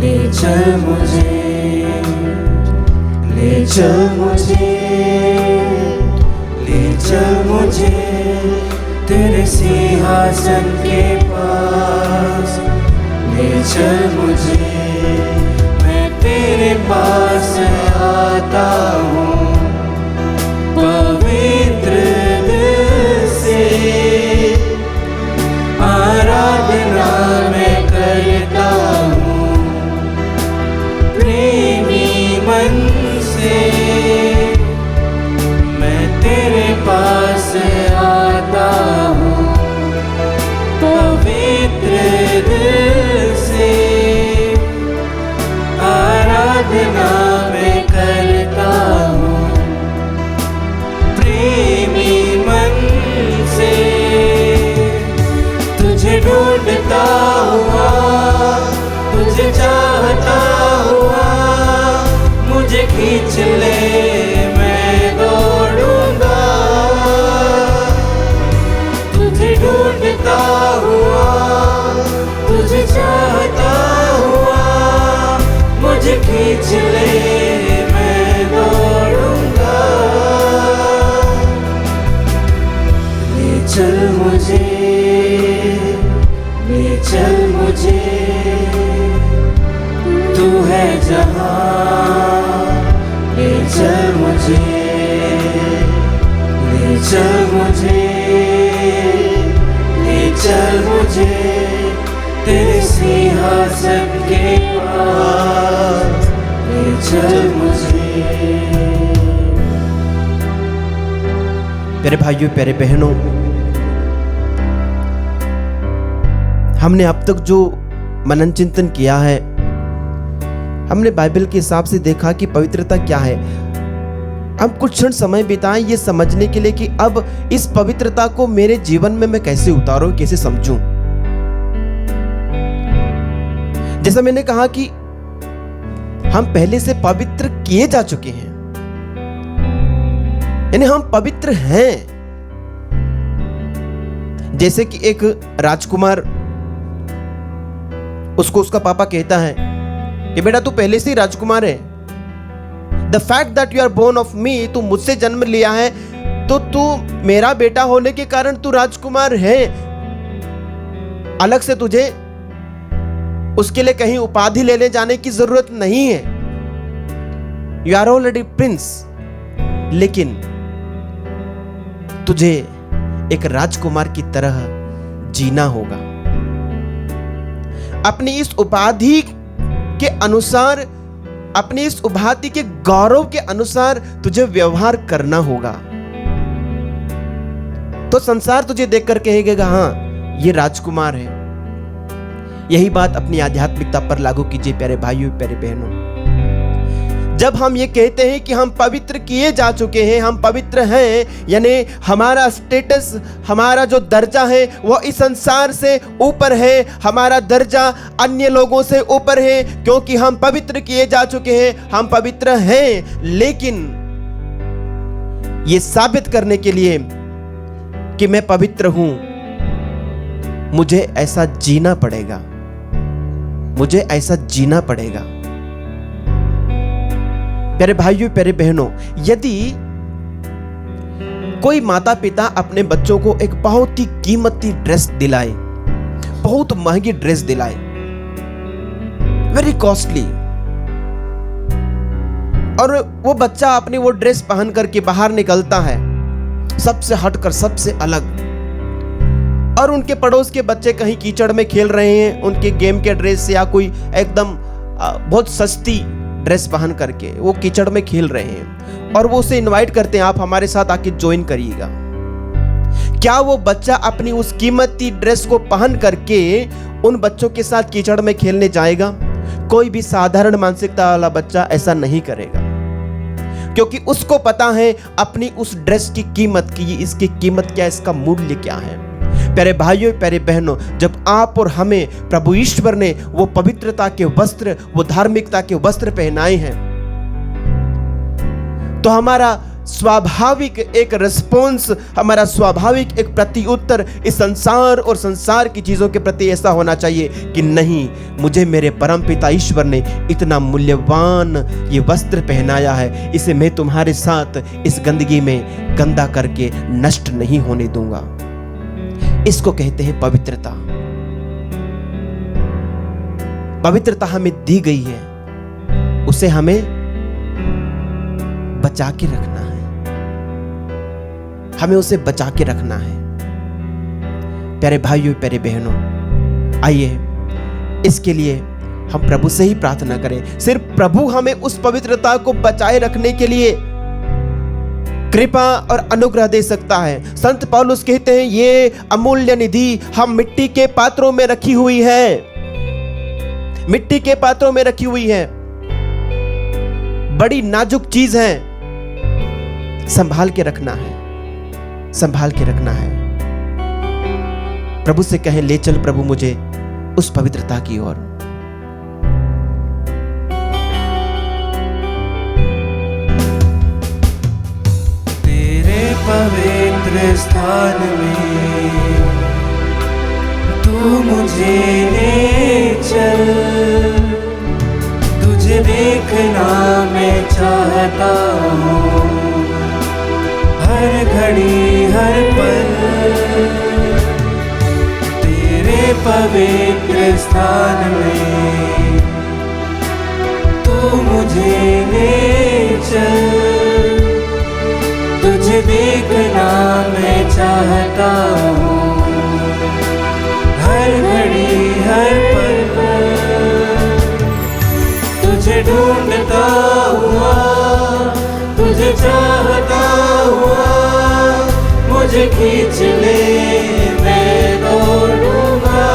B: ले चल मुझे, ले चल मुझे, ले चल मुझे तेरे सिंहासन के पास, ले चल मुझे, मैं तेरे पास आता हूँ पवित्र दिल से, आराधना मैं करता हूँ प्रेमी मन से, मैं तेरे पास आता हूँ पवित्र दिल से, आराधना मैं करता हूँ प्रेमी मन से, तुझे ढूंढता हुआ, तुझे चाहता हुआ, मुझे खींच ले मैं दौड़ूंगा, तुझे ढूंढता हुआ, तुझे चाहता हुआ, मुझे खींच ले मैं दौड़ूंगा, ले चल मुझे, ले चल मुझे, तू है जहाँ, ले चल मुझे, ले चल मुझे, ले चल मुझे तेरे सिंहासन के पास, ले चल मुझे।
D: प्यारे भाइयों, प्यारे बहनों, हमने अब तक जो मनन चिंतन किया है, हमने बाइबल के हिसाब से देखा कि पवित्रता क्या है। हम कुछ क्षण समय बिताएं ये समझने के लिए कि अब इस पवित्रता को मेरे जीवन में मैं कैसे उतारूं, कैसे समझूं। जैसा मैंने कहा कि हम पहले से पवित्र किए जा चुके हैं, यानी हम पवित्र हैं। जैसे कि एक राजकुमार, उसको उसका पापा कहता है कि बेटा तू पहले से ही राजकुमार है, the fact that you are born of me, तू मुझसे जन्म लिया है तो तू मेरा बेटा होने के कारण तू राजकुमार है। अलग से तुझे उसके लिए कहीं उपाधि लेने जाने की जरूरत नहीं है, यू आर ऑलरेडी प्रिंस। लेकिन तुझे एक राजकुमार की तरह जीना होगा, अपनी इस उपाधि के अनुसार, अपनी इस उपाधि के गौरव के अनुसार तुझे व्यवहार करना होगा। तो संसार तुझे देखकर कहेगा हाँ ये राजकुमार है। यही बात अपनी आध्यात्मिकता पर लागू कीजिए प्यारे भाइयों, प्यारे बहनों। जब हम ये कहते हैं कि हम पवित्र किए जा चुके हैं, हम पवित्र हैं, यानी हमारा स्टेटस, हमारा जो दर्जा है वो इस संसार से ऊपर है, हमारा दर्जा अन्य लोगों से ऊपर है, क्योंकि हम पवित्र किए जा चुके हैं, हम पवित्र हैं। लेकिन ये साबित करने के लिए कि मैं पवित्र हूं, मुझे ऐसा जीना पड़ेगा, मुझे ऐसा जीना पड़ेगा। प्यारे भाइयों, प्यारे बहनों, यदि कोई माता पिता अपने बच्चों को एक बहुत ही कीमती ड्रेस दिलाए, बहुत महंगी ड्रेस दिलाए, वेरी कॉस्टली, और वो बच्चा अपनी वो ड्रेस पहन करके बाहर निकलता है सबसे हटकर, सबसे अलग, और उनके पड़ोस के बच्चे कहीं कीचड़ में खेल रहे हैं उनके गेम के ड्रेस से, या कोई एकदम बहुत सस्ती ड्रेस पहन करके वो कीचड़ में खेल रहे हैं, और वो उसे इनवाइट करते हैं आप हमारे साथ आके ज्वाइन करिएगा। क्या वो बच्चा अपनी उस कीमती ड्रेस को पहन करके उन बच्चों के साथ कीचड़ में खेलने जाएगा? कोई भी साधारण मानसिकता वाला बच्चा ऐसा नहीं करेगा, क्योंकि उसको पता है अपनी उस ड्रेस की कीमत की, इसकी कीमत क्या है, इसका मूल्य क्या है। प्यारे भाइयों, प्यारे बहनों, जब आप और हमें प्रभु ईश्वर ने वो पवित्रता के वस्त्र, वो धार्मिकता के वस्त्र पहनाए हैं, तो हमारा
C: स्वाभाविक एक रिस्पॉन्स, हमारा स्वाभाविक एक प्रति उत्तर इस संसार और संसार की चीज़ों के प्रति ऐसा होना चाहिए कि नहीं, मुझे मेरे परमपिता ईश्वर ने इतना मूल्यवान ये वस्त्र पहनाया है, इसे मैं तुम्हारे साथ इस गंदगी में गंदा करके नष्ट नहीं होने दूंगा। इसको कहते हैं पवित्रता। पवित्रता हमें दी गई है, उसे हमें बचा के रखना है, हमें उसे बचा के रखना है। प्यारे भाइयों, प्यारे बहनों, आइए इसके लिए हम प्रभु से ही प्रार्थना करें। सिर्फ प्रभु हमें उस पवित्रता को बचाए रखने के लिए कृपा और अनुग्रह दे सकता है। संत पौलुस कहते हैं, ये अमूल्य निधि हम मिट्टी के पात्रों में रखी हुई है, मिट्टी के पात्रों में रखी हुई है, बड़ी नाजुक चीज है, संभाल के रखना है, संभाल के रखना है। प्रभु से कहें, ले चल प्रभु मुझे उस पवित्रता की ओर।
B: तेरे पवित्र स्थान में तू मुझे ले चल, तुझे देखना मैं चाहता हूँ हर घड़ी हर पल। तेरे पवित्र स्थान में तू मुझे ले चल, तुझे देखना मैं चाहता हूँ हर घड़ी हर पल। तुझे ढूंढता हुआ, तुझे चाहता हुआ, मुझे खींच ले मैं दौड़ूंगा।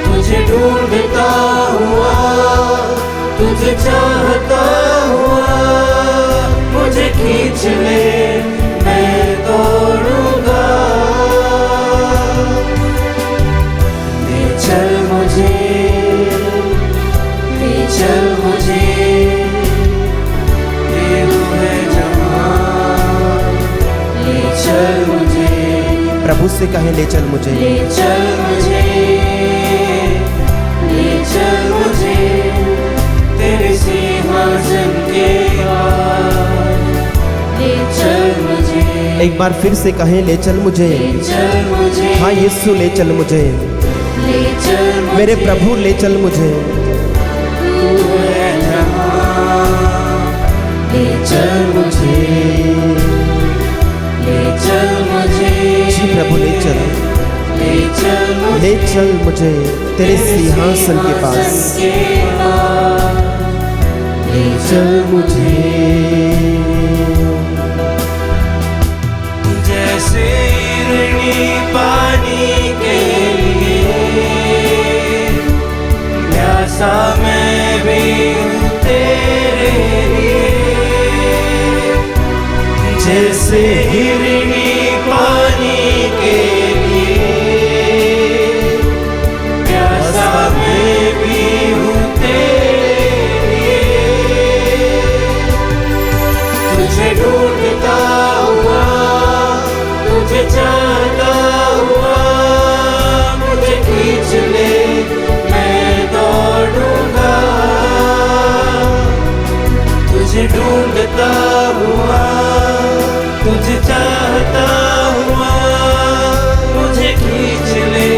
B: तुझे ढूंढता हुआ, तुझे चाहता हुआ, मुझे खींच ले मैं दौड़ूंगा। ले चल मुझे, ले चल मुझे, ये तू है जहाँ, ले चल मुझे।
C: प्रभु से कहें, ले चल मुझे,
B: ले चल मुझे, ले चल मुझे तेरे सिंहासन के पास। ले चल मुझे,
C: एक बार फिर से कहें, ले चल मुझे।
B: ले चल मुझे,
C: हाँ यीशु, ले चल मुझे,
B: ले चल मुझे,
C: मेरे प्रभु ले चल मुझे।
B: तू है जहाँ, ले चल मुझे, ले चल मुझे।
C: जी प्रभु, ले चल,
B: ले चल मुझे,
C: ले चल मुझे तेरे सिंहासन के पास।
B: ले चल मुझे। जैसे हिरनी पानी के लिए प्यासा मैं भी हूँ तेरे लिए। जैसे हिरनी पानी के लिए प्यासा मैं भी हूँ तेरे लिए। तुझे ढूंढता हुआ, तुझे चाहता हुआ, मुझे खींच ले मैं दौड़ूंगा। तुझे ढूंढता हुआ, तुझे चाहता हुआ, मुझे खींच ले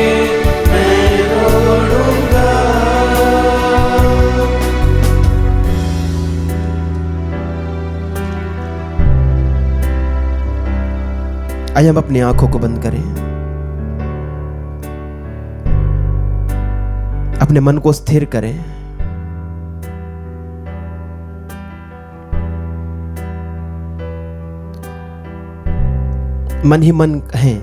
B: मैं दौड़ूंगा।
C: आइए हम अपनी आंखों को बंद करें, अपने मन को स्थिर करें। मन ही मन कहें,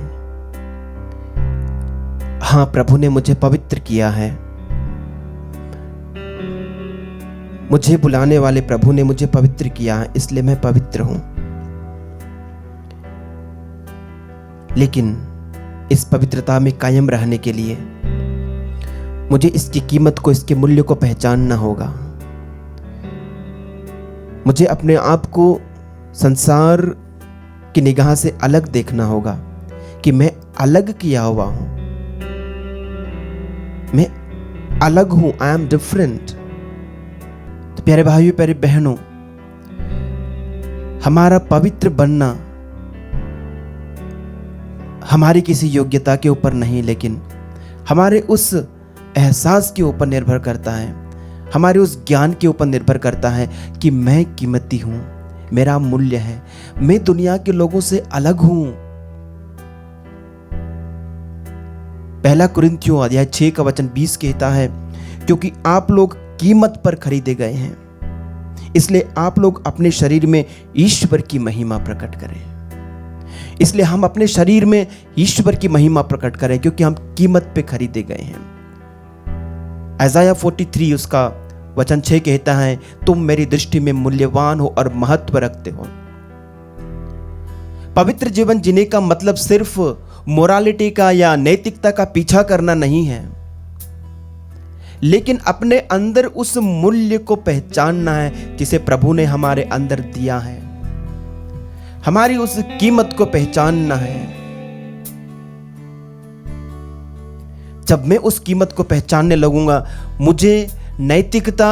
C: हाँ प्रभु ने मुझे पवित्र किया है, मुझे बुलाने वाले प्रभु ने मुझे पवित्र किया है, इसलिए मैं पवित्र हूं। लेकिन इस पवित्रता में कायम रहने के लिए मुझे इसकी कीमत को, इसके मूल्य को पहचानना होगा।
D: मुझे अपने आप को संसार की निगाह से अलग देखना होगा कि मैं अलग किया हुआ हूं, मैं अलग हूं, आई एम डिफरेंट। तो प्यारे भाइयों, प्यारे बहनों, हमारा पवित्र बनना हमारी किसी योग्यता के ऊपर नहीं, लेकिन हमारे उस एहसास के ऊपर निर्भर करता है, हमारे उस ज्ञान के ऊपर निर्भर करता है कि मैं कीमती हूं, मेरा मूल्य है, मैं दुनिया के लोगों से अलग हूं। पहला कुरिन्थियों अध्याय 6 का वचन 20 कहता है, क्योंकि आप लोग कीमत पर खरीदे गए हैं, इसलिए आप लोग अपने शरीर में ईश्वर की महिमा प्रकट करें। इसलिए हम अपने शरीर में ईश्वर की महिमा प्रकट करें, क्योंकि हम कीमत पे खरीदे गए हैं। यशायाह 43 उसका वचन 6 कहता है, तुम मेरी दृष्टि में मूल्यवान हो और महत्व रखते हो। पवित्र जीवन जीने का मतलब सिर्फ मोरालिटी का या नैतिकता का पीछा करना नहीं है, लेकिन अपने अंदर उस मूल्य को पहचानना है जिसे प्रभु ने हमारे अंदर दिया है। हमारी उस कीमत को पहचानना है। जब मैं उस कीमत को पहचानने लगूंगा, मुझे नैतिकता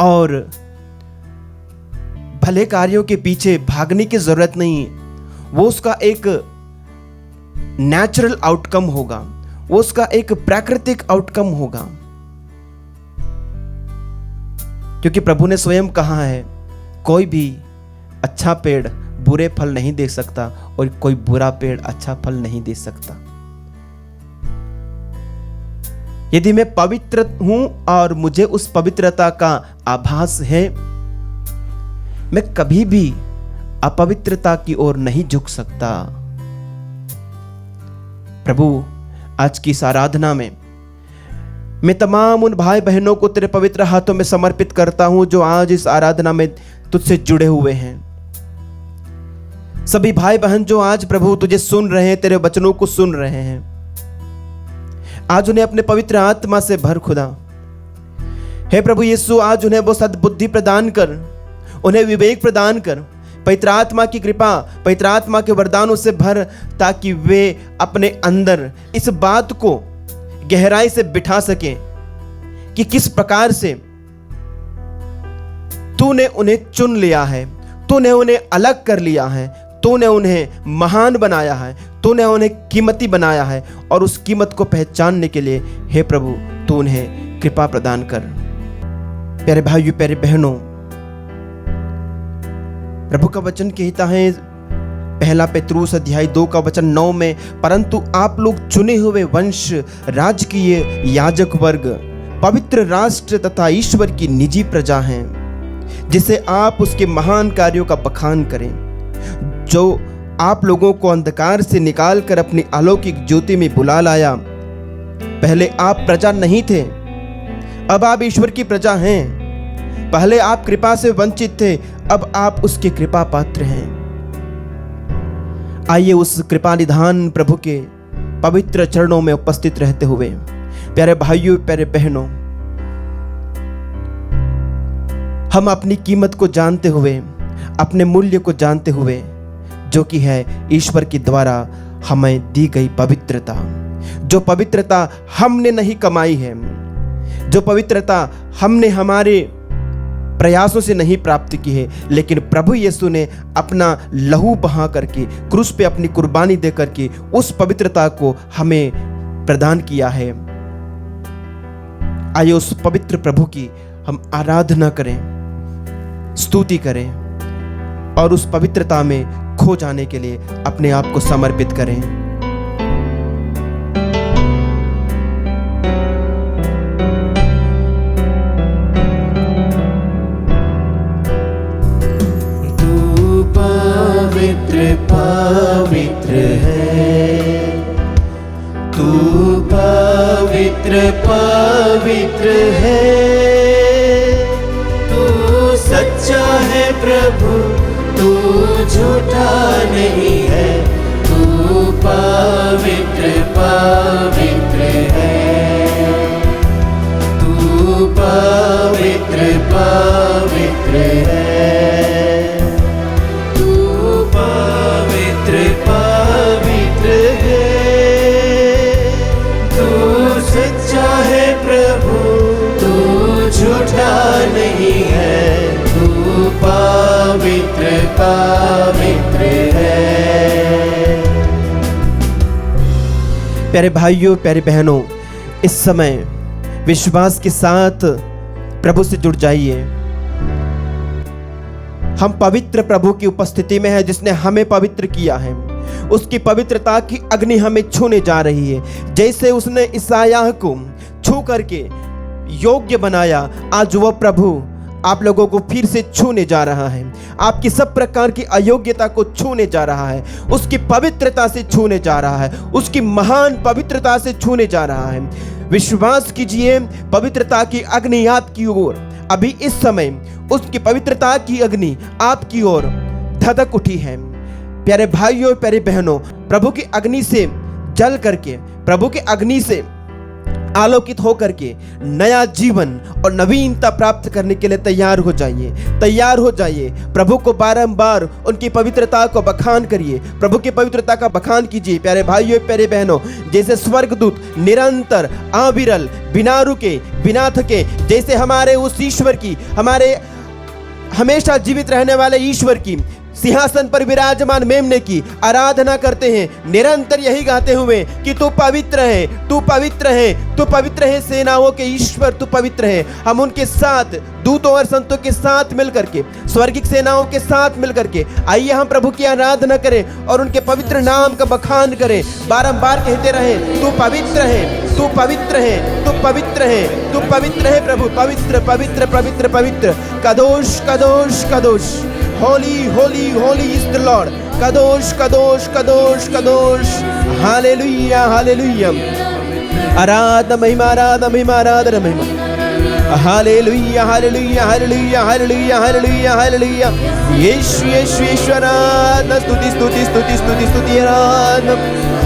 D: और भले कार्यों के पीछे भागने की जरूरत नहीं। वो उसका एक नेचुरल आउटकम होगा, वो उसका एक प्राकृतिक आउटकम होगा, क्योंकि प्रभु ने स्वयं कहा है, कोई भी अच्छा पेड़ बुरे फल नहीं दे सकता और कोई बुरा पेड़ अच्छा फल नहीं दे सकता। यदि मैं पवित्र हूं और मुझे उस पवित्रता का आभास है, मैं कभी भी अपवित्रता की ओर नहीं झुक सकता। प्रभु, आज की इस आराधना में मैं तमाम उन भाई बहनों को तेरे पवित्र हाथों में समर्पित करता हूं जो आज इस आराधना में तुझसे जुड़े हुए हैं। सभी भाई बहन जो आज प्रभु तुझे सुन रहे हैं, तेरे वचनों को सुन रहे हैं, आज उन्हें अपने पवित्र आत्मा से भर खुदा। हे प्रभु यीशु, आज उन्हें वो सद्बुद्धि प्रदान कर, उन्हें विवेक प्रदान कर, पवित्र आत्मा की कृपा, पवित्र आत्मा के वरदानों से भर, ताकि वे अपने अंदर इस बात को गहराई से बिठा सकें कि किस प्रकार से तूने उन्हें चुन लिया है, तूने उन्हें अलग कर लिया है, तूने उन्हें महान बनाया है, तूने उन्हें कीमती बनाया है। और उस कीमत को पहचानने के लिए हे प्रभु तू उन्हें कृपा प्रदान कर। प्यारे भाइयों, प्यारे बहनों, प्रभु का वचन कहता है पहला पेत्रुस अध्याय 2 का वचन 9 में, परंतु आप लोग चुने हुए वंश, राजकीय याजक वर्ग, पवित्र राष्ट्र तथा ईश्वर की निजी प्रजा हैं, जिसे आप उसके महान कार्यों का बखान करें, जो आप लोगों को अंधकार से निकालकर अपनी अलौकिक ज्योति में बुला लाया। पहले आप प्रजा नहीं थे, अब आप ईश्वर की प्रजा हैं। पहले आप कृपा से वंचित थे, अब आप उसके कृपा पात्र हैं। आइए उस कृपा निधान प्रभु के पवित्र चरणों में उपस्थित रहते हुए, प्यारे भाइयों, प्यारे बहनों, हम अपनी कीमत को जानते हुए, अपने मूल्य को जानते हुए, जो कि है ईश्वर के द्वारा हमें दी गई पवित्रता, जो पवित्रता हमने नहीं कमाई है, जो पवित्रता हमने हमारे प्रयासों से नहीं प्राप्त की है, लेकिन प्रभु यीशु ने अपना लहू बहा करके, क्रूस पे अपनी कुर्बानी दे करके उस पवित्रता को हमें प्रदान किया है। आइए उस पवित्र प्रभु की हम आराधना करें, स्तुति करें और उस पवित्रता में खो जाने के लिए अपने आप को समर्पित करें।
B: तू पवित्र पवित्र है, तू पवित्र पवित्र है, तू सच्चा है प्रभु, तू झूठा नहीं है, तू पवित्र पवित्र है, तू पवित्र पवित्र है।
C: पवित्र है।
D: प्यारे भाइयों, प्यारे बहनों, इस समय विश्वास के साथ प्रभु से जुड़ जाइए। हम पवित्र प्रभु की उपस्थिति में है, जिसने हमें पवित्र किया है। उसकी पवित्रता की अग्नि हमें छूने जा रही है। जैसे उसने ईसायाह को छू करके योग्य बनाया, आज वह प्रभु आप लोगों को फिर से छूने जा रहा है। आपकी सब प्रकार की अयोग्यता को छूने जा रहा है, उसकी पवित्रता से छूने जा रहा है, उसकी महान पवित्रता से छूने जा रहा है। विश्वास कीजिए, पवित्रता की अग्नि आपकी ओर अभी इस समय, उसकी पवित्रता की अग्नि आपकी ओर धधक उठी है। प्यारे भाइयों, प्यारे बहनों, प्रभु की अग्नि से जल करके, प्रभु की अग्नि से आलोकित होकर के नया जीवन और नवीनता प्राप्त करने के लिए तैयार हो जाइए, तैयार हो जाइए। प्रभु को बारंबार उनकी पवित्रता को बखान करिए, प्रभु की पवित्रता का बखान कीजिए। प्यारे भाइयों, प्यारे बहनों, जैसे स्वर्गदूत निरंतर अविरल बिना रुके बिना थके, जैसे हमारे उस ईश्वर की, हमारे हमेशा जीवित रहने वाले ईश्वर की सिंहासन पर विराजमान मेमने की आराधना करते हैं, निरंतर यही गाते हुए कि तू पवित्र है, तू पवित्र है, तू पवित्र है, सेनाओं के ईश्वर तू पवित्र है। हम उनके साथ दूतों और संतों के साथ मिलकर के, स्वर्गिक सेनाओं के साथ मिलकर के आइए हम प्रभु की आराधना करें और उनके पवित्र नाम का बखान करें। बारंबार कहते रहें, तू पवित्र है, तू पवित्र है, तू पवित्र है, तू पवित्र है प्रभु, पवित्र पवित्र पवित्र पवित्र, कदोश कदोश कदोश, holy holy holy is the Lord, kadosh kadosh kadosh kadosh, hallelujah hallelujah, आराधना महिमा आराधना महिमा आराधना महिमा, hallelujah hallelujah hallelujah hallelujah hallelujah hallelujah, यीशु यीशु ईश्वर आराधना, स्तुति स्तुति स्तुति स्तुति स्तुति आराधना,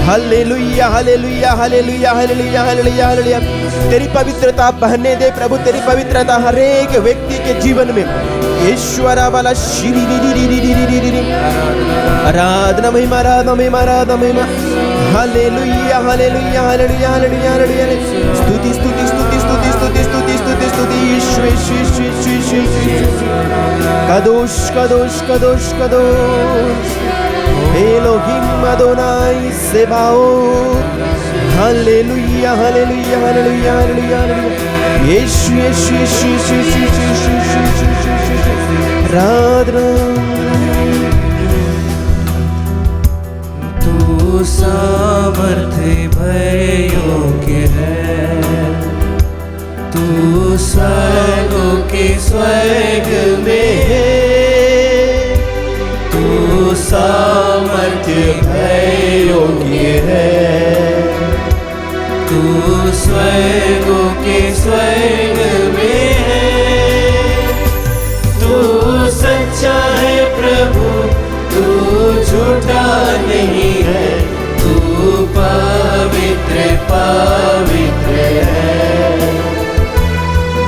D: hallelujah hallelujah hallelujah hallelujah hallelujah hallelujah. तेरी पवित्रता बहने दे प्रभु, तेरी पवित्रता हर एक व्यक्ति के जीवन में ईश्वर वाला श्री आराधना महिमा आराधना महिमा आराधना महिमा, hallelujah hallelujah hallelujah hallelujah hallelujah, स्तुति स्तुति स्तुति स्तुति स्तुति स्तुति स्तुति स्तुति, ईश्वर ईश्वर ईश्वर, कदोश कदोश कदोश कदोश, Elohim Adonai Sabaoth, hallelujah hallelujah hallelujah hallelujah hallelujah, Yeshu Yeshu Yeshu Yeshu Yeshu Yeshu, आराधना।
B: तू सामर्थ्य भय योग्य है, तू स्वर्गों के स्वर्ग में है, तू सामर्थ्य भय योग्य है, तू स्वर्गों के स्वर्ग में है, तू सच्चा है प्रभु, तू झूठा नहीं है, तू पवित्र पवित्र है,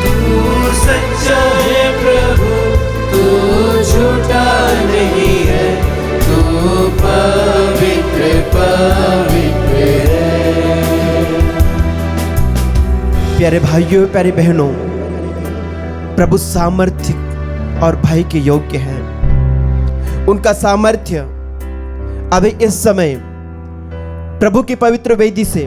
B: तू सच्चा है प्रभु, तू झूठा नहीं है, तू पवित्र पवित्र है।
D: प्यारे भाइयों, प्यारे बहनों, प्रभु सामर्थ्य और भय के योग्य हैं। उनका सामर्थ्य अभी इस समय प्रभु की पवित्र वेदी से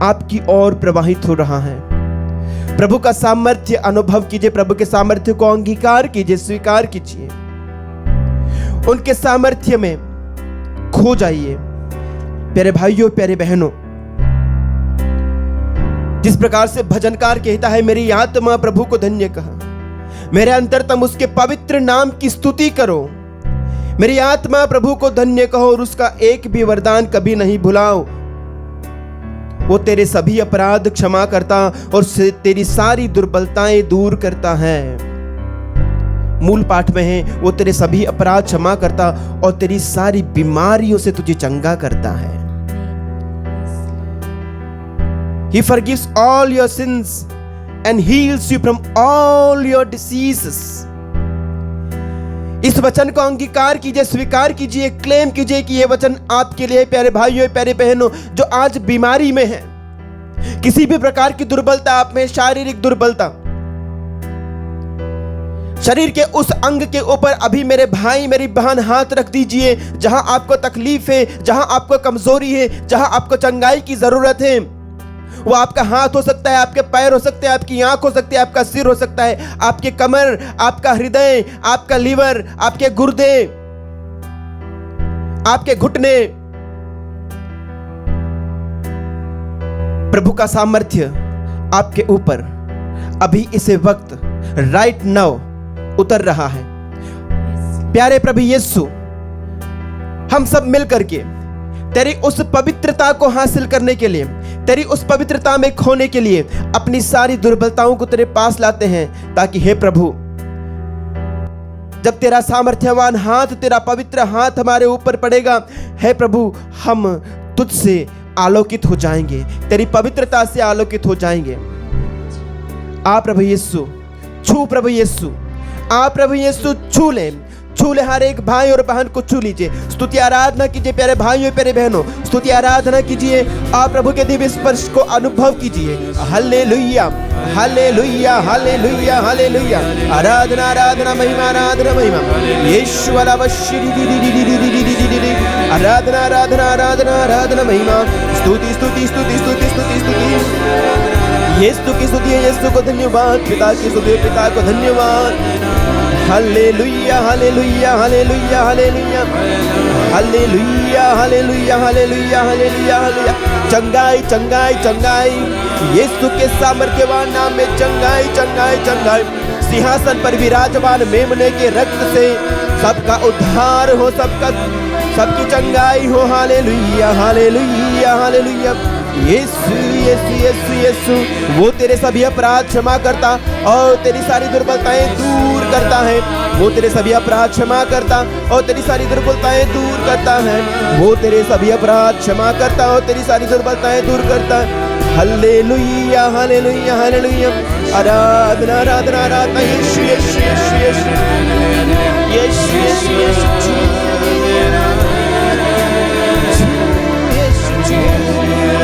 D: आपकी ओर प्रवाहित हो रहा है। प्रभु का सामर्थ्य अनुभव कीजिए, प्रभु के सामर्थ्य को अंगीकार कीजिए, स्वीकार कीजिए, उनके सामर्थ्य में खो जाइए। प्यारे भाइयों, प्यारे बहनों, जिस प्रकार से भजनकार कहता है, मेरी आत्मा प्रभु को धन्य कहा, मेरे अंतरतम उसके पवित्र नाम की स्तुति करो। मेरी आत्मा प्रभु को धन्य कहो और उसका एक भी वरदान कभी नहीं भुलाओ। वो तेरे सभी अपराध क्षमा करता और तेरी सारी दुर्बलताएं दूर करता है। मूल पाठ में है, वो तेरे सभी अपराध क्षमा करता और तेरी सारी बीमारियों से तुझे चंगा करता है। He forgives all your sins and heals you from all your diseases. इस वचन को अंगीकार कीजिए, स्वीकार कीजिए, क्लेम कीजिए कि यह वचन आपके लिए। प्यारे भाइयों, प्यारे बहनों, जो आज बीमारी में है, किसी भी प्रकार की दुर्बलता आप में, शारीरिक दुर्बलता,
C: शरीर के उस अंग के ऊपर अभी मेरे भाई मेरी बहन हाथ रख दीजिए जहां आपको तकलीफ है, जहां आपको कमजोरी है, जहां आपको चंगाई की जरूरत है। वो आपका हाथ हो सकता है, आपके पैर हो सकते हैं, आपकी आंख हो सकती है, आपका सिर हो सकता है, आपके कमर, आपका हृदय, आपका लीवर, आपके गुर्दे, आपके घुटने। प्रभु का सामर्थ्य आपके ऊपर अभी इसे वक्त राइट नाउ उतर रहा है। प्यारे प्रभु यीशु, हम सब मिलकर के तेरी उस पवित्रता को हासिल करने के लिए, तेरी उस पवित्रता में खोने के लिए अपनी सारी दुर्बलताओं को तेरे पास लाते हैं, ताकि हे प्रभु, जब तेरा सामर्थ्यवान हाथ, तेरा पवित्र हाथ हमारे ऊपर पड़ेगा, हे प्रभु, हम तुझसे आलोकित हो जाएंगे, तेरी पवित्रता से आलोकित हो जाएंगे। आ प्रभु यीशु, छू प्रभु यीशु, आ प्रभु यीशु, छू ले हर एक भाई और बहन को छू लीजिए। स्तुति आराधना कीजिए प्यारे भाइयों प्यारे बहनों, स्तुति आराधना कीजिए। आप प्रभु के दिव्य स्पर्श को अनुभव कीजिए। Hallelujah, hallelujah, hallelujah, hallelujah. आराधना आराधना महिमा, आराधना महिमा। यीशु वाला वश्री दी दी दी दी दी दी दी दी दी। आराधना आराधना आराधना आराधना महिमा। स्तुति स्तुति स्तुति स्तुति स्तुति स्तुति। यीशु की स्तुति है, यीशु को धन्यवाद। पिता की स्तुति है, पिता को धन्यवाद। Hallelujah, hallelujah, hallelujah, hallelujah, hallelujah, hallelujah, hallelujah, hallelujah, hallelujah. चंगाई चंगाई चंगाई, यीशु के सामर्थ्यवान नाम में चंगाई चंगाई चंगाई। सिंहासन पर विराजमान मेमने के रक्त से सबका उद्धार हो, सबकी चंगाई हो। Hallelujah, hallelujah, hallelujah. Yeshu Yeshu Yeshu Yeshu, वो तेरे सभी अपराध क्षमा करता और तेरी सारी दुर्बलताएं दूर करता है। वो तेरे सभी अपराध क्षमा करता और तेरी सारी दुर्बलताएं दूर करता है। वो तेरे सभी अपराध क्षमा करता और तेरी सारी दुर्बलताएं दूर करता है। Hallelujah, hallelujah, hallelujah. आराधना आराधना आराधना। यीशु यीशु यीशु यीशु यीशु यीशु यीशु।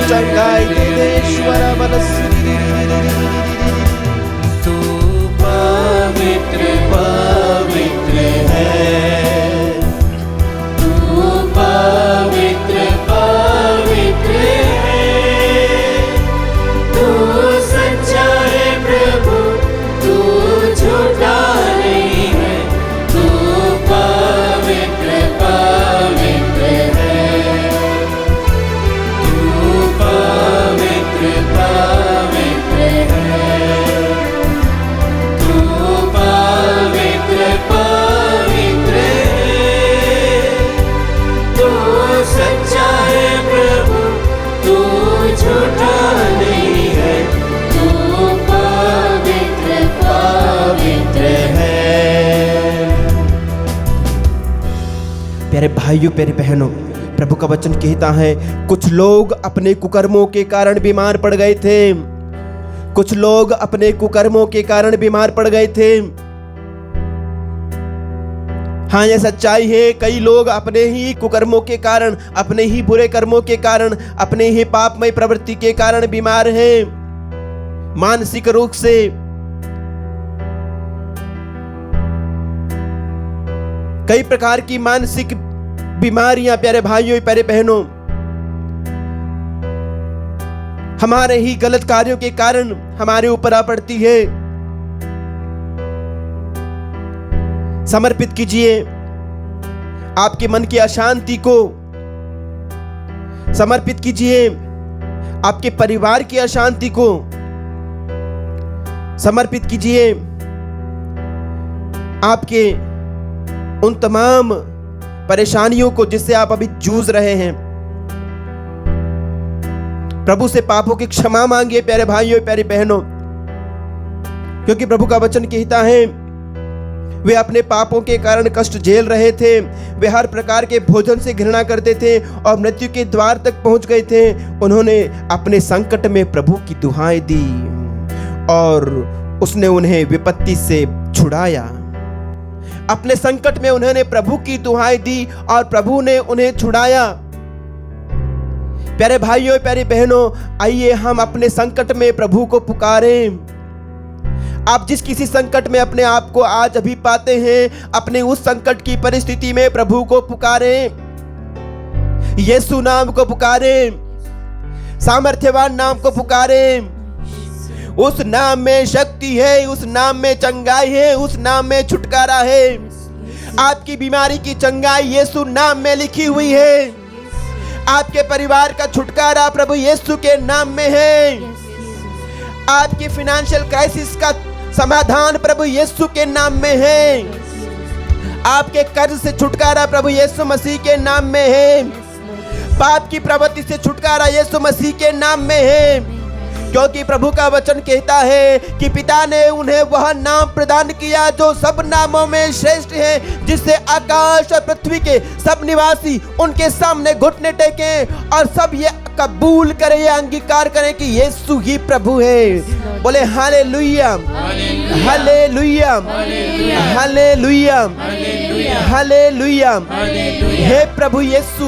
C: चंगाई दे दे ईश्वर मनस्वी।
B: तू पवित्र पवित्र है, तू पवित्र पवित्र है, तू सच्चा है प्रभु, तू झूठा नहीं है, तू पवित्र पवित्र है, तू पवित्र पवित्र है, तू पवित्र पवित्र है, तू सच्चा है प्रभु, तू झूठा नहीं है, तू पवित्र पवित्र है।
C: प्यारे भाइयों प्यारे बहनों, प्रभु का वचन कहता है, कुछ लोग अपने कुकर्मों के कारण बीमार पड़ गए थे। कुछ लोग अपने कुकर्मों के कारण बीमार पड़ गए थे। हाँ, यह सच्चाई है। कई लोग अपने ही कुकर्मों के कारण, अपने ही बुरे कर्मों के कारण, अपने ही पापमय प्रवृत्ति के कारण बीमार हैं, मानसिक रूप से। कई प्रकार की मानसिक बीमारियां प्यारे भाइयों प्यारे बहनों हमारे ही गलत कार्यों के कारण हमारे ऊपर आ पड़ती है। समर्पित कीजिए आपके मन की अशांति को, समर्पित कीजिए आपके परिवार की अशांति को, समर्पित कीजिए आपके उन तमाम परेशानियों को जिससे आप अभी जूझ रहे हैं। प्रभु से पापों की क्षमा मांगिए प्यारे भाइयों प्यारी बहनों, क्योंकि प्रभु का वचन कहता है वे अपने पापों के कारण कष्ट झेल रहे थे। वे हर प्रकार के भोजन से घृणा करते थे और मृत्यु के द्वार तक पहुंच गए थे। उन्होंने अपने संकट में प्रभु की दुहाई दी और उसने उन्हें विपत्ति से छुड़ाया। अपने संकट में उन्होंने प्रभु की दुहाई दी और प्रभु ने उन्हें छुड़ाया। प्यारे भाइयों प्यारी बहनों, आइए हम अपने संकट में प्रभु को पुकारें।
D: आप जिस किसी संकट में अपने आप को आज अभी पाते हैं, अपने उस संकट की परिस्थिति में प्रभु को पुकारें, यीशु नाम को पुकारें, सामर्थ्यवान नाम को पुकारें। उस नाम में शक्ति है, उस नाम में चंगाई है, उस नाम में छुटकारा है। आपकी बीमारी की चंगाई यीशु नाम में लिखी हुई है। आपके परिवार का छुटकारा प्रभु यीशु के नाम में है। आपकी फाइनेंशियल क्राइसिस का समाधान प्रभु यीशु के नाम में है। आपके कर्ज से छुटकारा प्रभु यीशु मसीह के नाम में है। पाप की प्रवृत्ति से छुटकारा यीशु मसीह के नाम में है, क्योंकि प्रभु का वचन कहता है कि पिता ने उन्हें वह नाम प्रदान किया जो सब नामों में श्रेष्ठ है, जिससे आकाश और पृथ्वी के सब निवासी उनके सामने घुटने टेकें और सब ये कबूल करें, ये अंगीकार करें कि यीशु ही प्रभु है। बोले हालेलुया, हालेलुया, हालेलुया, हालेलुया। हे प्रभु यीशु,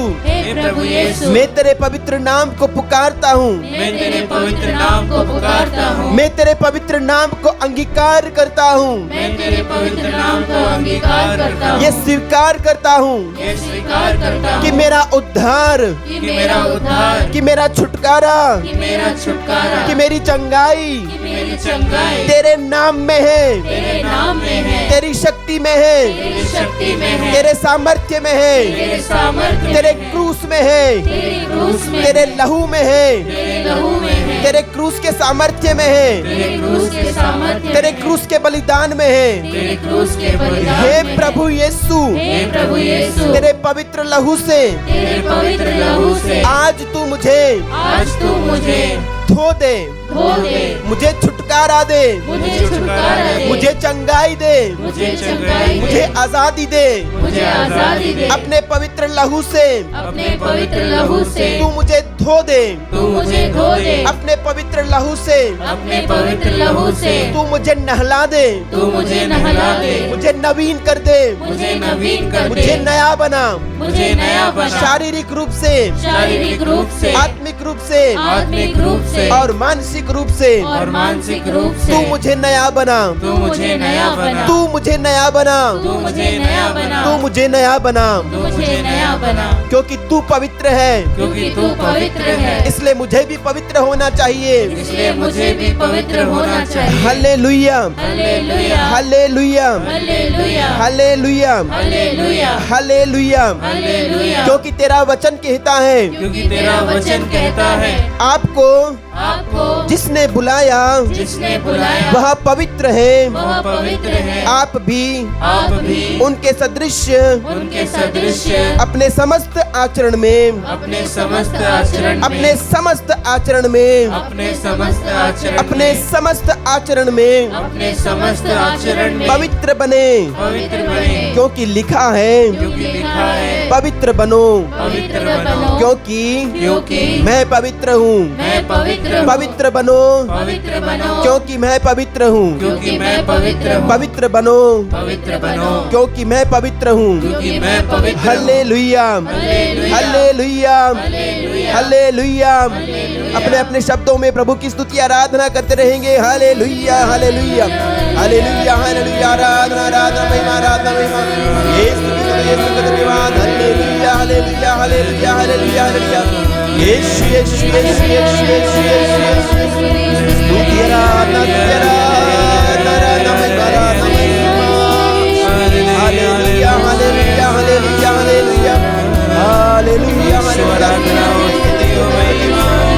D: मैं तेरे पवित्र नाम को पुकारता हूँ,
B: मैं तेरे पवित्र नाम को पुकारता हूँ,
D: मैं तेरे पवित्र नाम को अंगीकार करता हूँ,
B: मैं तेरे पवित्र नाम को अंगीकार करता हूँ,
D: ये स्वीकार करता हूँ
B: ये स्वीकार करता
D: कि
B: हूँ
D: मेरा उद्धार,
B: कि मेरा उद्धार,
D: कि मेरा छुटकारा,
B: कि मेरा छुटकारा,
D: कि मेरी चंगाई
B: कि मेरी चंगाई
D: तेरे नाम में है,
B: तेरे नाम में है,
D: तेरी शक्ति में है,
B: तेरी शक्ति में है,
D: तेरे सामर्थ्य में है,
B: तेरे सामर्थ्य
D: तेरे
B: में है,
D: क्रूस में है,
B: तेरी क्रूस में
D: तेरे
B: है,
D: लहू में है,
B: तेरे लहू में है,
D: तेरे क्रूस के सामर्थ्य में है,
B: तेरे क्रूस के सामर्थ्य
D: तेरे
B: में है,
D: क्रूस के बलिदान में है।
B: तेरे क्रूस के बलिदान
D: हे
B: में है।
D: प्रभु यीशु,
B: हे प्रभु यीशु,
D: तेरे पवित्र लहू से
B: तेरे पवित्र लहू से
D: आज तू मुझे
B: आज तू मुझे
D: धो दे,
B: धो दे,
D: मुझे छुटकारा दे,
B: मुझे छुटकारा दे,
D: मुझे चंगाई दे,
B: मुझे चंगाई
D: मुझे
B: दे,
D: आजादी दे।
B: मुझे आजादी दे,
D: अपने पवित्र लहू से
B: अपने पवित्र लहू से
D: तू मुझे धो दे,
B: तू मुझे धो दे,
D: अपने पवित्र लहू से
B: अपने पवित्र लहू से
D: तू मुझे नहला दे,
B: तू मुझे नहला दे,
D: मुझे नवीन कर दे,
B: मुझे नवीन कर
D: मुझे
B: दे,
D: नया बना,
B: मुझे नया बना,
D: शारीरिक रूप से,
B: शारीरिक रूप से,
D: आत्मिक रूप से
B: आत्मिक रूप से
D: और मानसिक रूप से।
B: और मानसिक रूप से
D: तू मुझे नया बना,
B: तू मुझे नया बना,
D: तू मुझे नया बना,
B: तू मुझे नया बना,
D: तू मुझे नया बना,
B: तू मुझे नया बना,
D: क्योंकि तू पवित्र है,
B: क्योंकि तू पवित्र है,
D: इसलिए मुझे भी पवित्र होना चाहिए।
B: इसलिए मुझे भी पवित्र होना चाहिए।
D: Hallelujah,
B: hallelujah,
D: hallelujah,
B: hallelujah,
D: hallelujah,
B: hallelujah,
D: hallelujah.
B: Hallelujah,
D: क्योंकि तेरा वचन कहता है,
B: क्योंकि तेरा वचन कहता है,
D: आपको
B: आपको
D: जिसने बुलाया
B: जिसने बुलाया
D: वह पवित्र है,
B: वह पवित्र है,
D: आप भी उनके सदृश
B: उनके सदृश
D: अपने समस्त आचरण में,
B: अपने समस्त आचरण में,
D: अपने समस्त आचरण में,
B: अपने समस्त आचरण
D: अपने
B: में,
D: समस्त आचरण में
B: अपने समस्त आचरण में
D: पवित्र बने,
B: पवित्र बने,
D: क्योंकि लिखा है
B: क्योंकि लिखा है
D: पवित्र बनो,
B: पवित्र बनो,
D: क्योंकि मैं पवित्र हूँ।
B: मैं पवित्र हूँ,
D: पवित्र बनो,
B: पवित्र बनो,
D: क्योंकि मैं पवित्र हूँ।
B: क्योंकि मैं पवित्र हूँ,
D: पवित्र बनो,
B: पवित्र बनो,
D: क्योंकि मैं पवित्र हूँ।
B: क्योंकि मैं पवित्र हूँ।
D: Hallelujah,
B: hallelujah,
D: hallelujah,
B: hallelujah,
D: hallelujah. अपने अपने शब्दों में प्रभु की स्तुति आराधना करते रहेंगे। Hallelujah, hallelujah, hallelujah, hallelujah. आराधना, आराधना, महिमा, आराधना, महिमा। यीशु का धन्यवाद। Hallelujah, hallelujah, hallelujah, hallelujah, hallelujah. Yeshu, Yeshu, Yeshu, Yeshu, Yeshu, Yeshu, Yeshu. स्तुति, आराधना, स्तुति, आराधना, आराधना, महिमा, आराधना, महिमा। Hallelujah, hallelujah, hallelujah, hallelujah, hallelujah, hallelujah.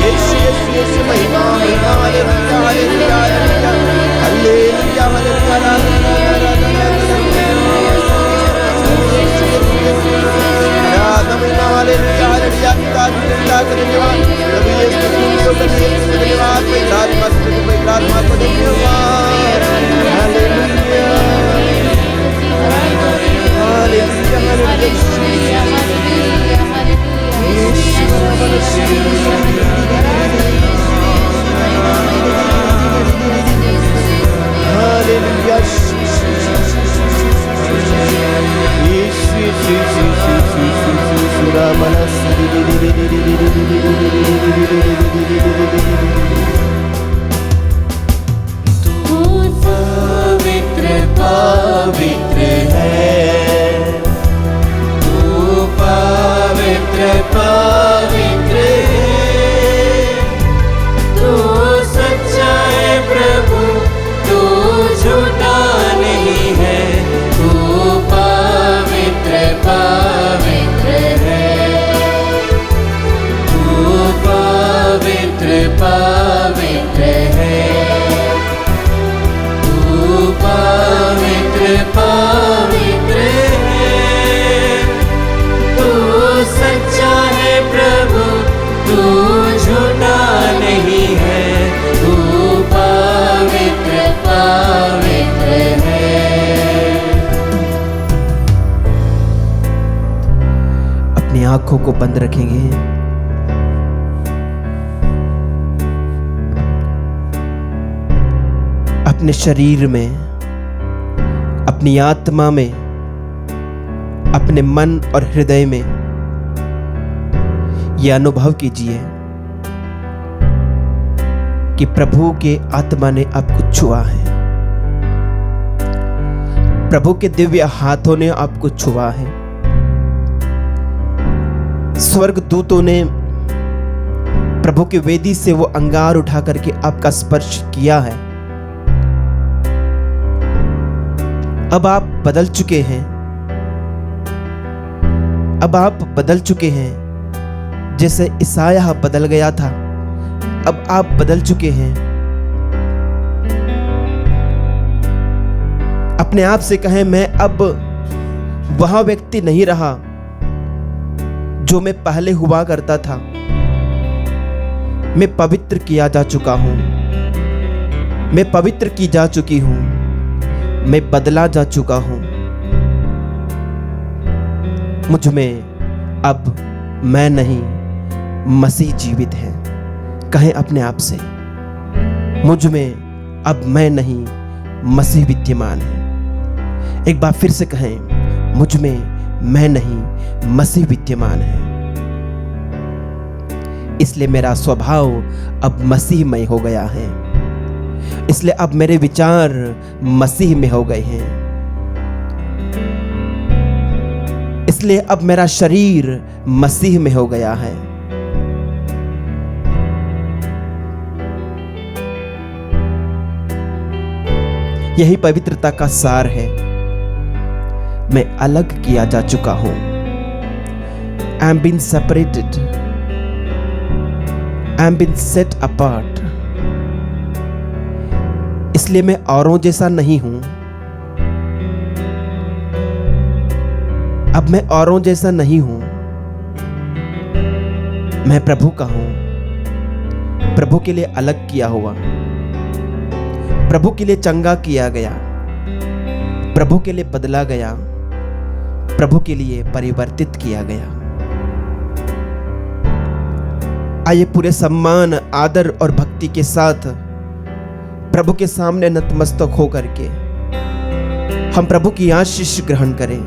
D: Yeshu, Yeshu, Yeshu, महिमा, महिमा, hallelujah, hallelujah, hallelujah, hallelujah, hallelujah, आराधना, आराधना, आराधना, महिमा, हालेलुया, हालेलुया। पिता का धन्यवाद, प्रभु यीशु को धन्यवाद, पवित्र आत्मा को धन्यवाद। हालेलुया, हालेलुया,
B: तू पवित्र है, तू पवित्र पवित्र है, तू सच्चा है प्रभु, तू झूठा नहीं है, तू पवित्र पवित्र है।
D: अपनी आंखों को बंद रखेंगे। अपने शरीर में, अपनी आत्मा में, अपने मन और हृदय में यह अनुभव कीजिए कि प्रभु के आत्मा ने आपको छुआ है, प्रभु के दिव्य हाथों ने आपको छुआ है, स्वर्ग दूतों ने प्रभु की वेदी से वो अंगार उठा करके आपका स्पर्श किया है। अब आप बदल चुके हैं, अब आप बदल चुके हैं, जैसे इसाया बदल गया था, अब आप बदल चुके हैं। अपने आप से कहें, मैं अब वह व्यक्ति नहीं रहा जो मैं पहले हुआ करता था। मैं पवित्र किया जा चुका हूं, मैं पवित्र की जा चुकी हूं, मैं बदला जा चुका हूं। मुझ में अब मैं नहीं, मसीह जीवित है। कहें अपने आप से, मुझ में अब मैं नहीं, मसीह विद्यमान है। एक बार फिर से कहें, मुझ में मैं नहीं, मसीह विद्यमान है। इसलिए मेरा स्वभाव अब मसीहमय हो गया है, इसलिए अब मेरे विचार मसीह में हो गए हैं, इसलिए अब मेरा शरीर मसीह में हो गया है। यही पवित्रता का सार है। मैं अलग किया जा चुका हूं। I am been separated, I am been set apart। इसलिए मैं औरों जैसा नहीं हूं। अब मैं औरों जैसा नहीं हूं, मैं प्रभु का हूं, प्रभु के लिए अलग किया हुआ, प्रभु के लिए चंगा किया गया, प्रभु के लिए बदला गया, प्रभु के लिए परिवर्तित किया गया। आइए पूरे सम्मान, आदर और भक्ति के साथ प्रभु के सामने नतमस्तक होकर के हम प्रभु की आशीष ग्रहण करें।